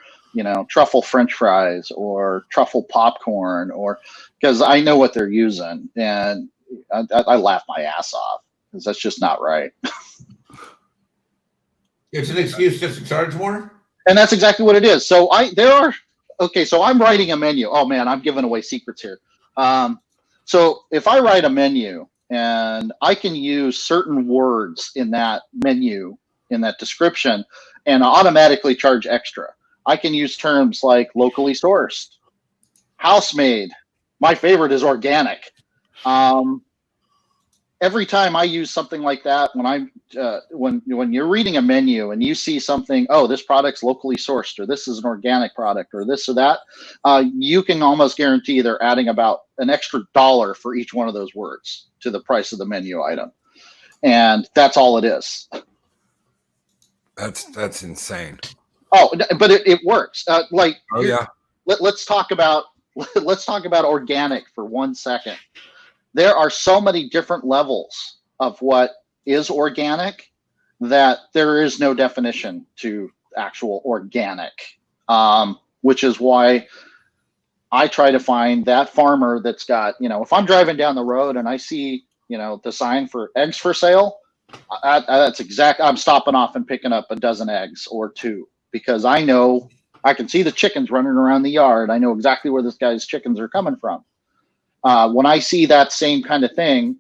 truffle French fries or truffle popcorn, or because I know what they're using, and I laugh my ass off because that's just not right. It's an excuse just to charge more? And that's exactly what it is. So so I'm writing a menu. Oh man, I'm giving away secrets here. So if I write a menu and I can use certain words in that menu, in that description, and automatically charge extra. I can use terms like locally sourced, house-made. My favorite is organic. Every time I use something like that, when you're reading a menu and you see something, oh, this product's locally sourced, or this is an organic product, or this or that, you can almost guarantee they're adding about an extra $1 for each one of those words to the price of the menu item, and that's all it is. That's insane. Oh, but it works. Yeah. Let's talk about organic for 1 second. There are so many different levels of what is organic that there is no definition to actual organic, which is why I try to find that farmer that's got, if I'm driving down the road and I see, the sign for eggs for sale, I'm stopping off and picking up a dozen eggs or two, because I know I can see the chickens running around the yard. I know exactly where this guy's chickens are coming from. When I see that same kind of thing,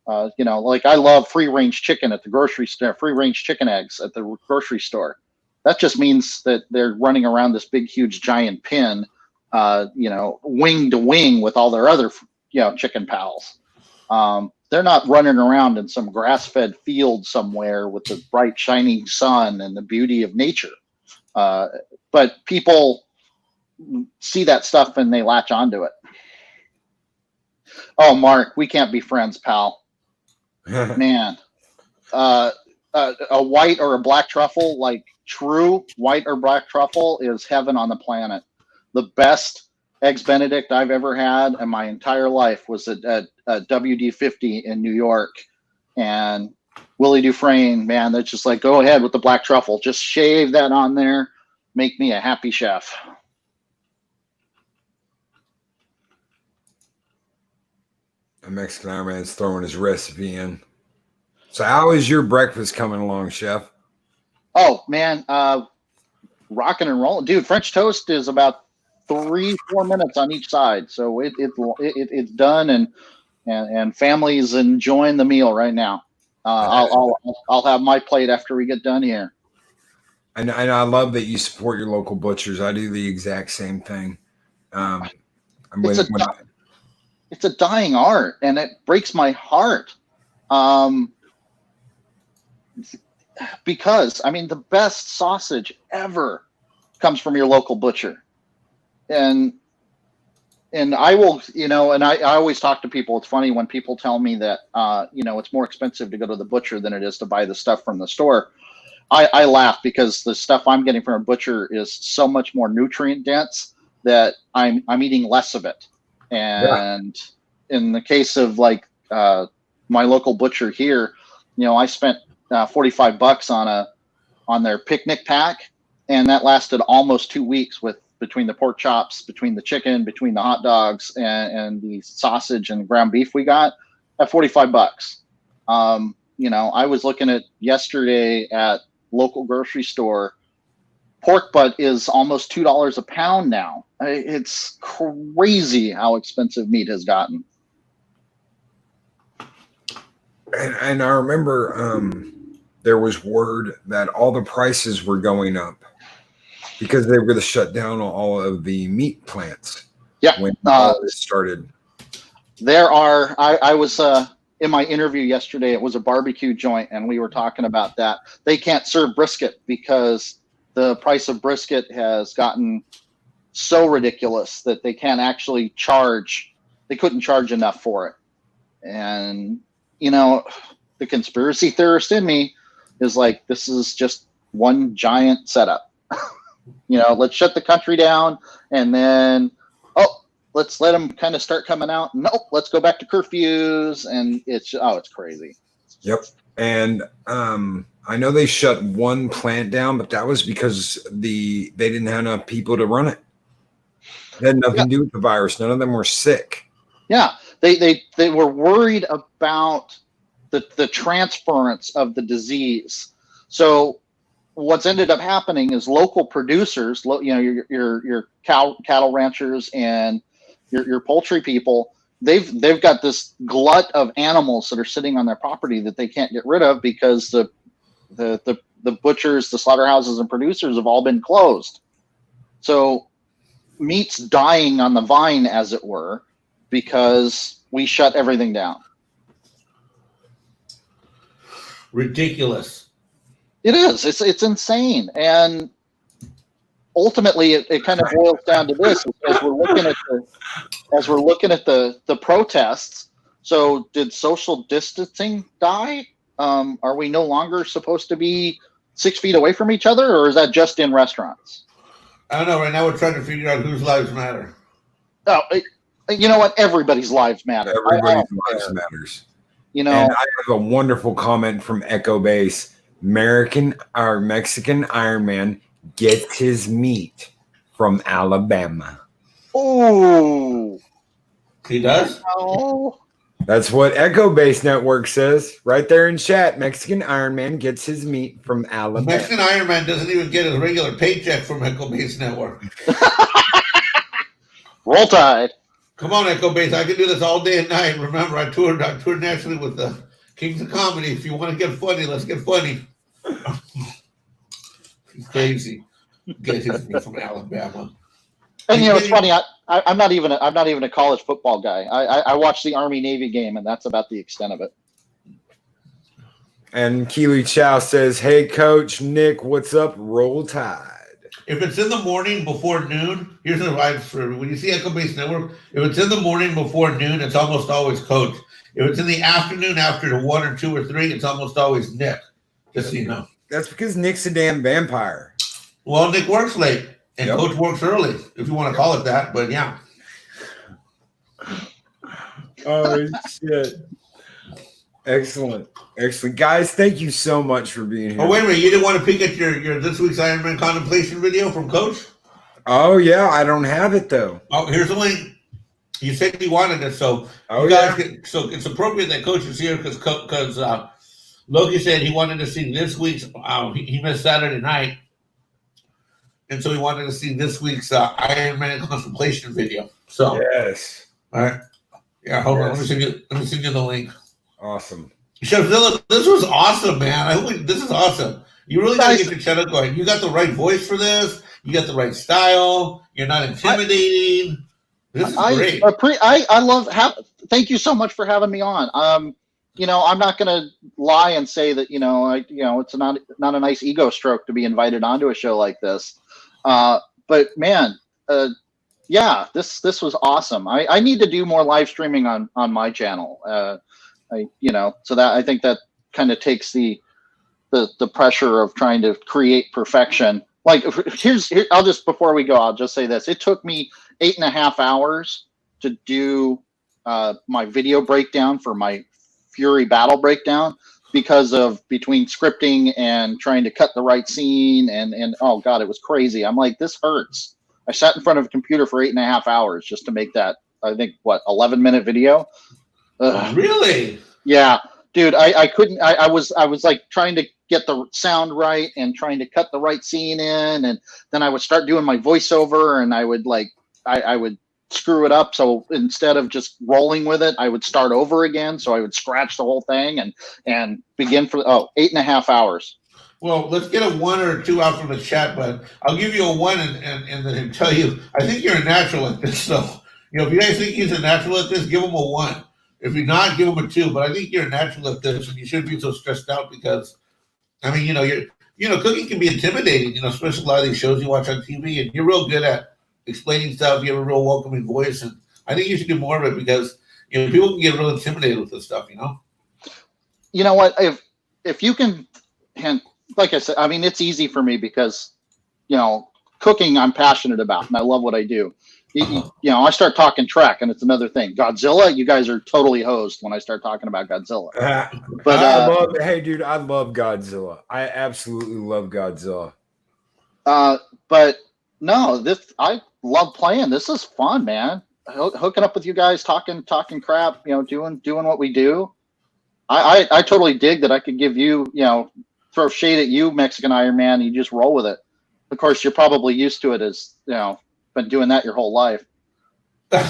like I love free range chicken at the grocery store, free range chicken eggs at the grocery store. That just means that they're running around this big, huge, giant pen, wing to wing with all their other, chicken pals. They're not running around in some grass-fed field somewhere with the bright, shining sun and the beauty of nature. But people see that stuff and they latch onto it. Oh, Mark, we can't be friends, pal. Man, a white or a black truffle, like true white or black truffle, is heaven on the planet. The best Eggs Benedict I've ever had in my entire life was at WD-50 in New York. And Willie Dufresne, man, that's just like, go ahead with the black truffle. Just shave that on there. Make me a happy chef. A Mexican Ironman's throwing his recipe in. So how is your breakfast coming along, Chef? Oh, man, rocking and rolling. Dude, French toast is about 3-4 minutes on each side. So it's done, and family's enjoying the meal right now. I'll have my plate after we get done here. And I love that you support your local butchers. I do the exact same thing. It's a dying art, and it breaks my heart. because I mean the best sausage ever comes from your local butcher, and I will, and I always talk to people. It's funny when people tell me that it's more expensive to go to the butcher than it is to buy the stuff from the store. I laugh because the stuff I'm getting from a butcher is so much more nutrient dense that I'm eating less of it. And in the case of like my local butcher here, I spent $45 on their picnic pack, and that lasted almost 2 weeks between the pork chops, between the chicken, between the hot dogs, and the sausage and ground beef we got at $45. I was looking at yesterday at local grocery store. Pork butt is almost $2 a pound now. It's crazy how expensive meat has gotten. And I remember there was word that all the prices were going up because they were going to shut down all of the meat plants. Yeah, when all this started. I was in my interview yesterday. It was a barbecue joint, and we were talking about that. They can't serve brisket because the price of brisket has gotten so ridiculous that they can't actually charge. They couldn't charge enough for it. And, the conspiracy theorist in me is like, this is just one giant setup. Let's shut the country down, and then, let's let them kind of start coming out. Nope, let's go back to curfews, and it's crazy. Yep. And I know they shut one plant down, but that was because they didn't have enough people to run it. It had nothing to do with the virus. None of them were sick. Yeah, they were worried about the transference of the disease. So what's ended up happening is local producers, your cattle ranchers and your poultry people, they've got this glut of animals that are sitting on their property that they can't get rid of because the butchers, the slaughterhouses, and producers have all been closed. So meat's dying on the vine, as it were, because we shut everything down. Ridiculous. It is. It's insane. And ultimately it kind of boils down to this as we're looking at the protests. So did social distancing die? Are we no longer supposed to be 6 feet away from each other, or is that just in restaurants? I don't know. Right now we're trying to figure out whose lives matter. Oh, you know what? Everybody's lives matter. Everybody's lives matters. And I have a wonderful comment from Echo Base. Mexican Ironman gets his meat from Alabama. Oh, he does? No. That's what Echo Base Network says right there in chat. Mexican Ironman gets his meat from Alabama. Mexican Ironman doesn't even get his regular paycheck from Echo Base Network. Roll Tide. Come on, Echo Base. I can do this all day and night. Remember, I toured nationally with the Kings of Comedy. If you want to get funny, let's get funny. He's crazy. Get his meat from Alabama. And it's funny. I'm not even a college football guy. I watch the Army-Navy game, and that's about the extent of it. And Keely Chow says, "Hey, Coach Nick, what's up? Roll Tide." If it's in the morning before noon, here's the advice for when you see Echo Base Network. If it's in the morning before noon, it's almost always Coach. If it's in the afternoon after 1 or 2 or 3, it's almost always Nick. Just so you know. That's because Nick's a damn vampire. Well, Nick works late, and Coach works early, if you want to call it that. But yeah. Oh shit! Excellent. Guys, thank you so much for being here. Oh, wait a minute. You didn't want to peek at your this week's Ironman contemplation video from Coach? Oh, yeah. I don't have it, though. Oh, here's the link. You said you wanted it, so so it's appropriate that Coach is here because Loki said he wanted to see this week's. He missed Saturday night, and so he wanted to see this week's Ironman contemplation video. So yes, all right, yeah. Hold on, let me send you the link. Awesome. Chefzilla, this was awesome, man. This is awesome. You really got to get your channel going. You got the right voice for this. You got the right style. You're not intimidating. This is great. I love. Thank you so much for having me on. I'm not going to lie and say that, it's not a nice ego stroke to be invited onto a show like this. But man, yeah, this was awesome. I need to do more live streaming on my channel. So that I think that kind of takes the pressure of trying to create perfection. Like before we go, I'll just say this. It took me 8.5 hours to do my video breakdown for my Fury battle breakdown because of between scripting and trying to cut the right scene and oh God, it was crazy. I'm like, this hurts. I sat in front of a computer for 8.5 hours just to make that, I think, 11-minute video. Ugh. Really? Yeah, dude, I couldn't, I was like trying to get the sound right and trying to cut the right scene in. And then I would start doing my voiceover and I would I would screw it up. So instead of just rolling with it, I would start over again. So I would scratch the whole thing and begin for 8.5 hours. Well, let's get a 1 or 2 out from the chat, but I'll give you a 1 and then tell you, I think you're a natural at this. So, if you guys think he's a natural at this, give him a 1. If you're not, give him a 2. But I think you're a natural at this, and you shouldn't be so stressed out because, cooking can be intimidating, especially a lot of these shows you watch on TV, and you're real good at explaining stuff. You have a real welcoming voice, and I think you should do more of it because, people can get real intimidated with this stuff, You know what? If you can, and like I said, I mean, it's easy for me because, cooking I'm passionate about, and I love what I do. I start talking Trek, and it's another thing. Godzilla, you guys are totally hosed when I start talking about Godzilla. But hey, dude, I love Godzilla. I absolutely love Godzilla. But no, I love playing. This is fun, man. Hooking up with you guys, talking crap, doing what we do. I totally dig that I could give you, throw shade at you, Mexican Ironman, and you just roll with it. Of course, you're probably used to it as, been doing that your whole life. All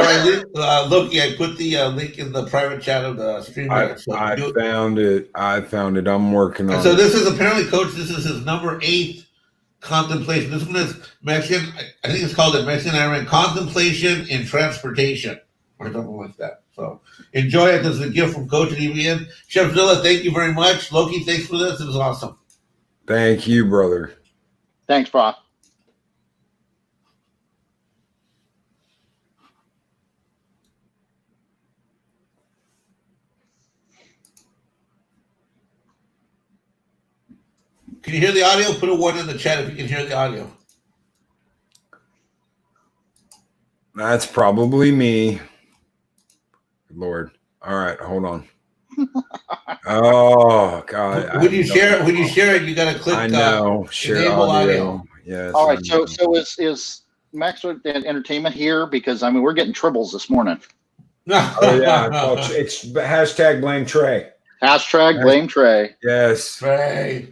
right, Loki, I put the link in the private chat of the stream. I found it. I'm working on it. So this is apparently, Coach, this is his number 8 contemplation. This one is Mexican, I think it's called the Mexican Ironman Contemplation in Transportation, or something like that. So enjoy it. This is a gift from Coach and EVN. Chefzilla, thank you very much. Loki, thanks for this. It was awesome. Thank you, brother. Thanks, bro. Can you hear the audio? Put a 1 in the chat if you can hear the audio. That's probably me. Lord. All right, hold on. Oh God! When you share it, you got to click. I know. Share audio. Yes. All right. So is Max Entertainment here? Because we're getting tribbles this morning. Oh yeah, it's hashtag blame Trey. Hashtag blame Trey. Yes. Trey.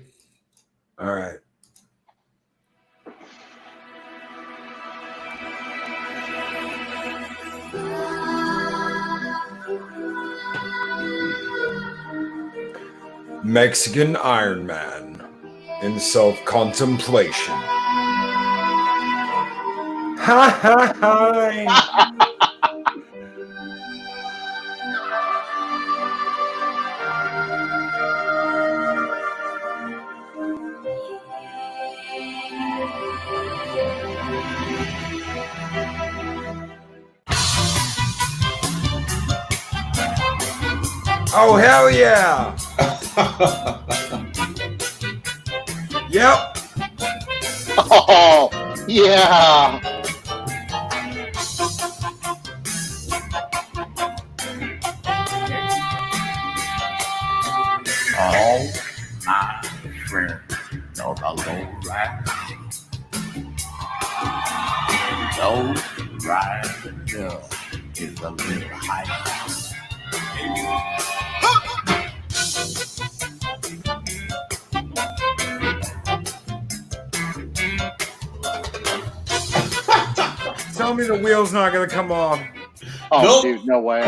All right. Mexican Ironman in self-contemplation. Ha ha ha! Oh hell yeah! Yep. Oh yeah. All my friends know the low ride. Low ride girl is a little high. Tell me the wheel's not gonna come off. Oh, nope. Dude, no way.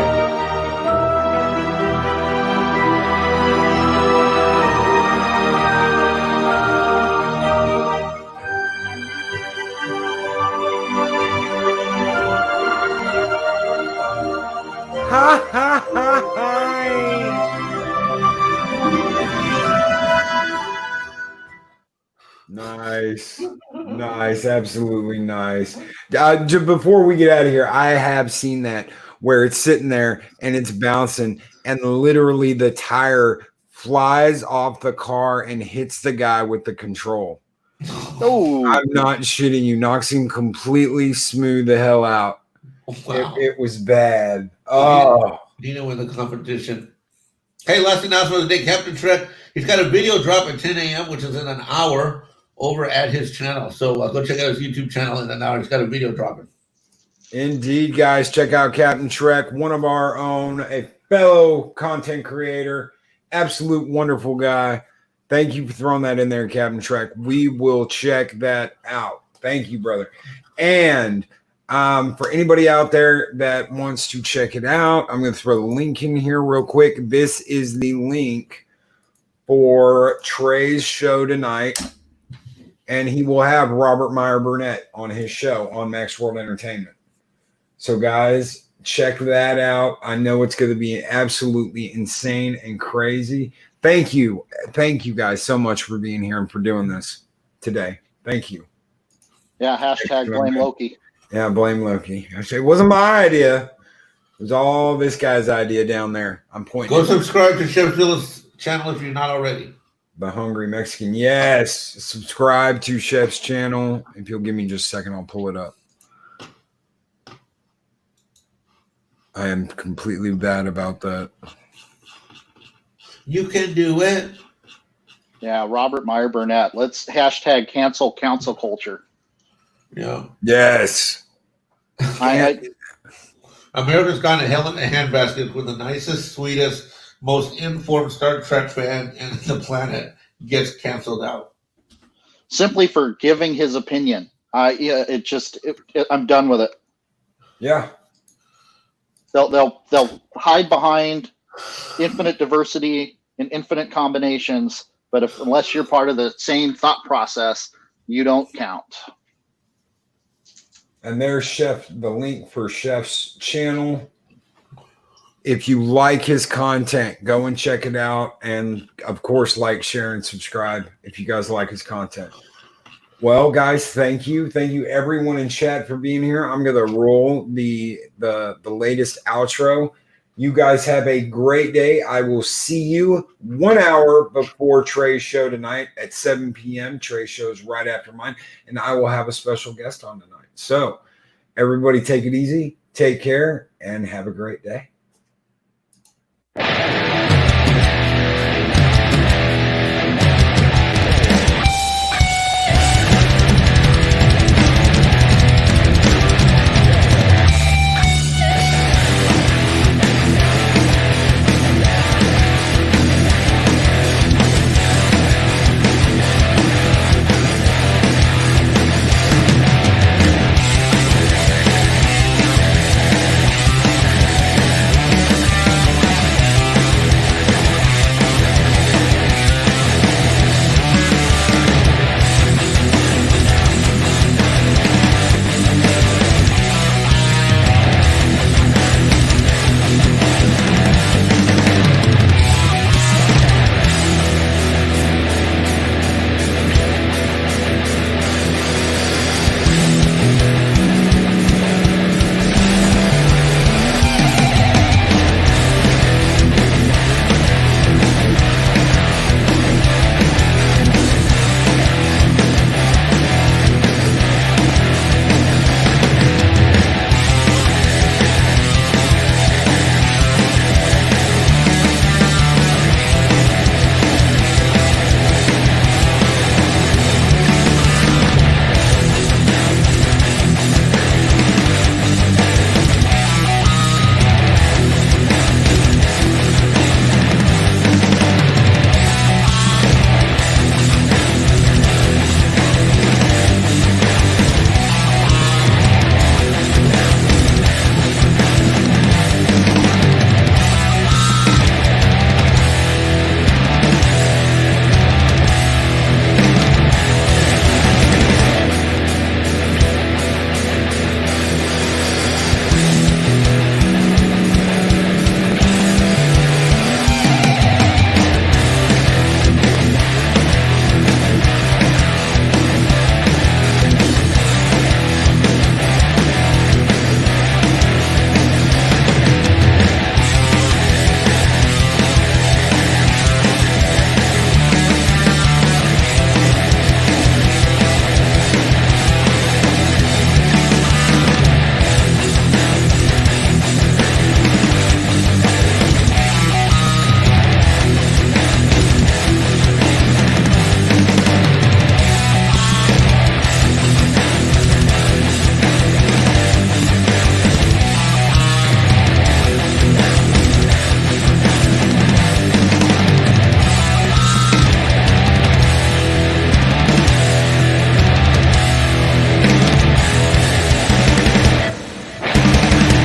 Nice, absolutely nice. Before we get out of here, I have seen that where it's sitting there and it's bouncing, and literally the tire flies off the car and hits the guy with the control. Oh, I'm not shitting you. Knocks him completely smooth the hell out. Wow. It was bad. Oh, Dino in the competition. Hey, last announcement of the day, Captain Trek. He's got a video drop at 10 a.m., which is in an hour, over at his channel. So go check out his YouTube channel in an hour. He's got a video dropping. indeed, guys. Check out Captain Trek, one of our own, a fellow content creator, absolute wonderful guy. Thank you for throwing that in there, Captain Trek. We will check that out. Thank you, brother. And for anybody out there that wants to check it out, I'm going to throw the link in here real quick. This is the link for Trey's show tonight. And he will have Robert Meyer Burnett on his show on Max World Entertainment. So, guys, check that out. I know it's going to be absolutely insane and crazy. Thank you. Thank you guys so much for being here and for doing this today. Thank you. yeah. Hashtag blame Loki. Yeah, blame Loki. Actually, it wasn't my idea. It was all this guy's idea down there. I'm pointing. Go subscribe to Chefzilla's channel if you're not already. The Hungry Mexican. Yes. Subscribe to Chef's channel. If you'll give me just a second, I'll pull it up. I am completely bad about that. You can do it. Yeah, Robert Meyer Burnett. Let's hashtag cancel council culture. Yeah. Yes. America's gone to hell in a handbasket when the nicest, sweetest, most informed Star Trek fan in the planet gets canceled out. Simply for giving his opinion. I'm done with it. Yeah. They'll hide behind infinite diversity and infinite combinations, but unless you're part of the same thought process, you don't count. And there's the link for Chef's channel. If you like his content, go and check it out. And of course, like, share, and subscribe if you guys like his content. Well, guys, thank you. Thank you everyone in chat for being here. I'm going to roll the latest outro. You guys have a great day. I will see you 1 hour before Trey's show tonight at 7 p.m. Trey's show is right after mine, and I will have a special guest on tonight. So everybody take it easy, take care, and have a great day.